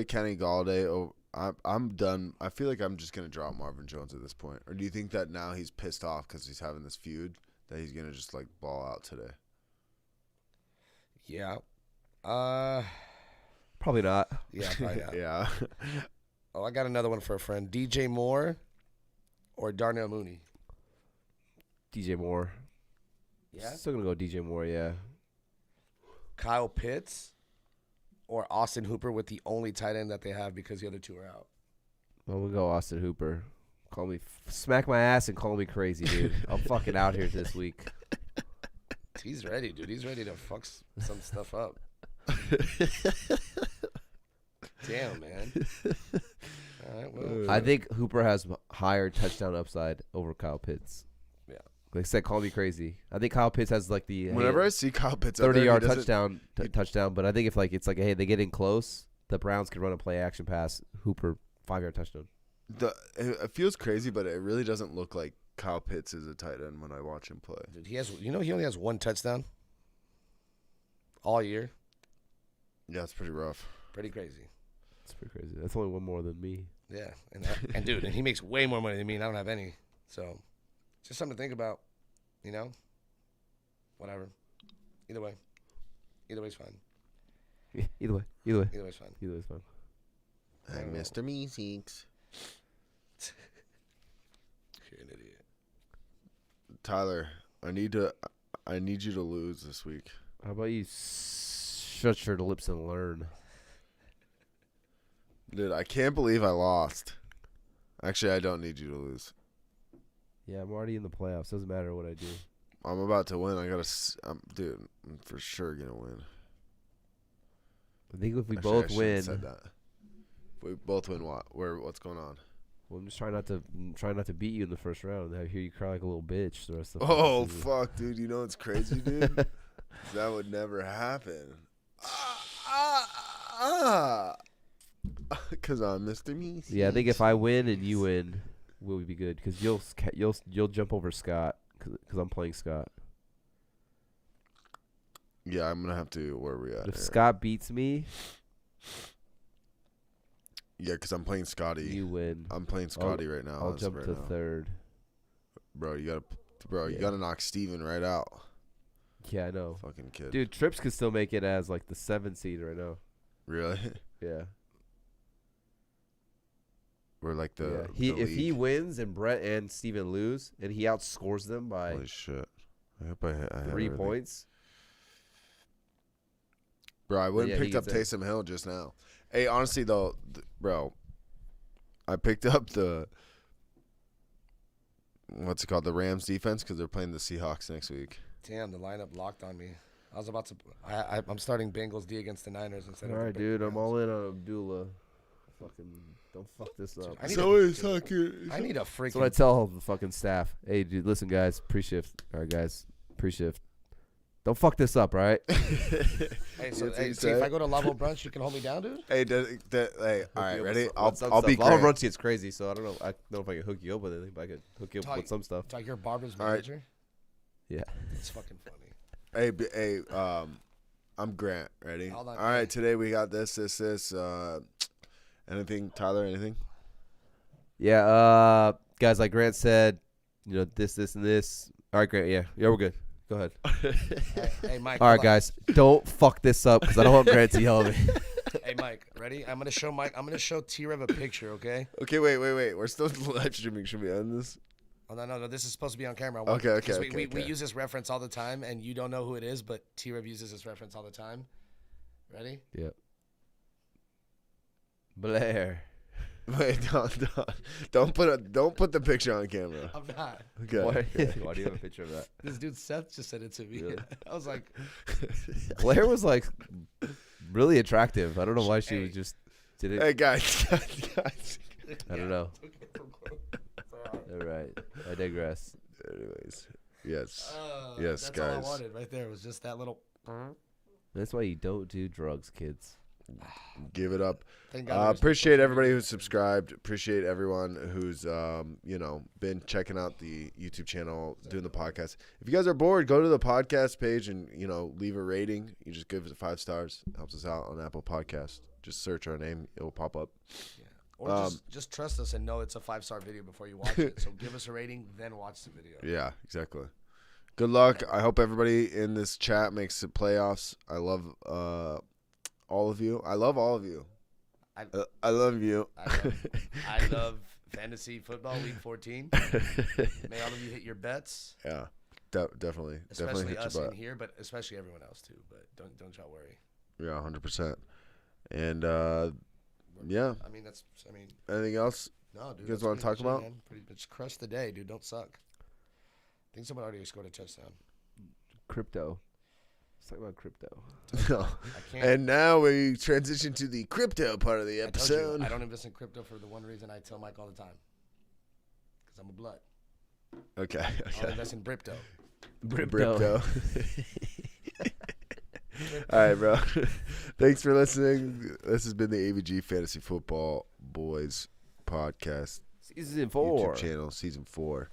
Kenny Galladay? Oh, I'm done. I feel like I'm just gonna drop Marvin Jones at this point. Or do you think that now he's pissed off because he's having this feud that he's gonna just like ball out today? Yeah. Probably not. Yeah, probably not. Yeah. Oh, I got another one for a friend. DJ Moore or Darnell Mooney? DJ Moore. Yeah. Still gonna go DJ Moore. Yeah. Kyle Pitts or Austin Hooper with the only tight end that they have because the other two are out. Well, we'll go Austin Hooper. Call me, smack my ass and call me crazy, dude. I'm fucking out here this week. He's ready, dude. He's ready to fuck some stuff up. Damn, man. All right, well. I think Hooper has higher touchdown upside over Kyle Pitts. Yeah. Like I said, call me crazy. I think Kyle Pitts has like the Whenever I see Kyle Pitts out 30-yard there, touchdown. But I think if like it's like, hey, they get in close, the Browns could run a play action pass. Hooper 5-yard touchdown. It feels crazy, but it really doesn't look like Kyle Pitts is a tight end when I watch him play. Dude, he only has one touchdown all year. Yeah, it's pretty rough. Pretty crazy. It's pretty crazy. That's only one more than me. Yeah, and dude, and he makes way more money than me, and I don't have any. So, just something to think about, you know. Whatever. Either way's fine. Yeah, either way. Either way's fine. Either way's fine. Hi, Mr. Meeseeks. You're an idiot. Tyler, I need you to lose this week. How about you shut your lips and learn? Dude, I can't believe I lost. Actually, I don't need you to lose. Yeah, I'm already in the playoffs. Doesn't matter what I do. I'm about to win. Dude, I'm for sure gonna win. I think if we Actually, both I shouldn't win, have said that. If we both win, what? What's going on? well, I'm just trying not to beat you in the first round. I hear you cry like a little bitch the rest of the Oh season. fuck, dude! You know what's crazy, dude? That would never happen. Because I'm Mr. Meeseeks. Yeah, I think if I win and you win, we'll be good. Because you'll jump over Scott because I'm playing Scott. Yeah, I'm gonna have to. Where are we at? But if here? Scott beats me, Yeah, because I'm playing Scotty. you win. I'm playing Scotty right now. I'll as jump of to right now. third. Bro, you Yeah. gotta knock Steven right out. Yeah, I know. Fucking kid. Dude, Trips could still make it as like the 7th seed right now. Really? Yeah. We're like the. Yeah. the If he league. wins and Brett and Steven lose and he outscores them by Holy shit! I hope I have 3 everything. points. Bro, I went Yeah, and he picked up gets in. Taysom Hill just now. Hey, honestly though, bro, I picked up the what's it called, the Rams defense because they're playing the Seahawks next week. Damn, the lineup locked on me. I was about to. I'm starting Bengals D against the Niners instead All of. right, the dude. I'm Rams. all in on Abdullah. Fucking don't fuck this up. I need So a- it's I need a freaking. That's what I tell the fucking staff. Hey, dude, listen, guys, pre-shift. All right, guys, pre-shift. Don't fuck this up, all right? Hey, so What's hey, he see, if say? I go to Lavo Brunch, you can hold me down, dude. Hey, hey, all right, ready? I'll be Lava great. Brunch gets crazy, so I don't know. I don't know if I can hook you up with anything, but I could hook you up with some stuff. Talk your barber's All right. manager. Yeah. It's fucking funny. Hey, I'm Grant. Ready? Hold on, All right, today we got this. Anything, Tyler? Anything? Yeah, guys, like Grant said, you know, this, and this. All right, Grant, yeah, we're good. Go ahead. Hey, Mike. All right, hold on. guys, don't fuck this up because I don't want Grant to yell at me. Hey, Mike, ready? I'm gonna show T-Rev a picture, okay? Okay, wait. We're still live streaming. Should we end this? Oh no, this is supposed to be on camera. Okay, 'Cause okay. We use this reference all the time, and you don't know who it is, but T-Rev uses this reference all the time. Ready? Yep. Blair. Wait, don't put the picture on camera. I'm not. Okay. Why do you have a picture of that? This dude Seth just sent it to me. Really? I was like, Blair was like really attractive. I don't know why she Hey. just did it. Hey guys. I don't know. All right, I digress. Anyways, yes. That's all I guys. wanted right there was just that little. That's why you don't do drugs, kids. give it up. Thank God there's no Appreciate social everybody media. who's subscribed. Appreciate everyone who's been checking out the YouTube channel, doing the podcast. If you guys are bored, go to the podcast page and leave a rating. You just give it 5 stars. It helps us out on Apple Podcast. Just search our name; it will pop up. Yeah. Or just trust us and know it's a 5-star video before you watch it. So give us a rating, then watch the video. Yeah, exactly. Good luck. I hope everybody in this chat makes the playoffs. I love all of you. I love all of you. I love you. I love fantasy football, Week 14. May all of you hit your bets. Yeah, definitely. Especially hit us your butt. in here, but especially everyone else too. But don't y'all worry. Yeah, 100%. And yeah. Anything else? No, dude. You guys want to talk about? Pretty much crush the day, dude. Don't suck. I think someone already scored a touchdown. Crypto. Let's talk about crypto. No. I can't. And now we transition to the crypto part of the I told episode. you, I don't invest in crypto for the one reason I tell Mike all the time. Because I'm a blood. Okay. I'll invest in Bripto. Crypto. All right, bro. Thanks for listening. This has been the ABG Fantasy Football Boys podcast. Season 4. YouTube channel, season 4.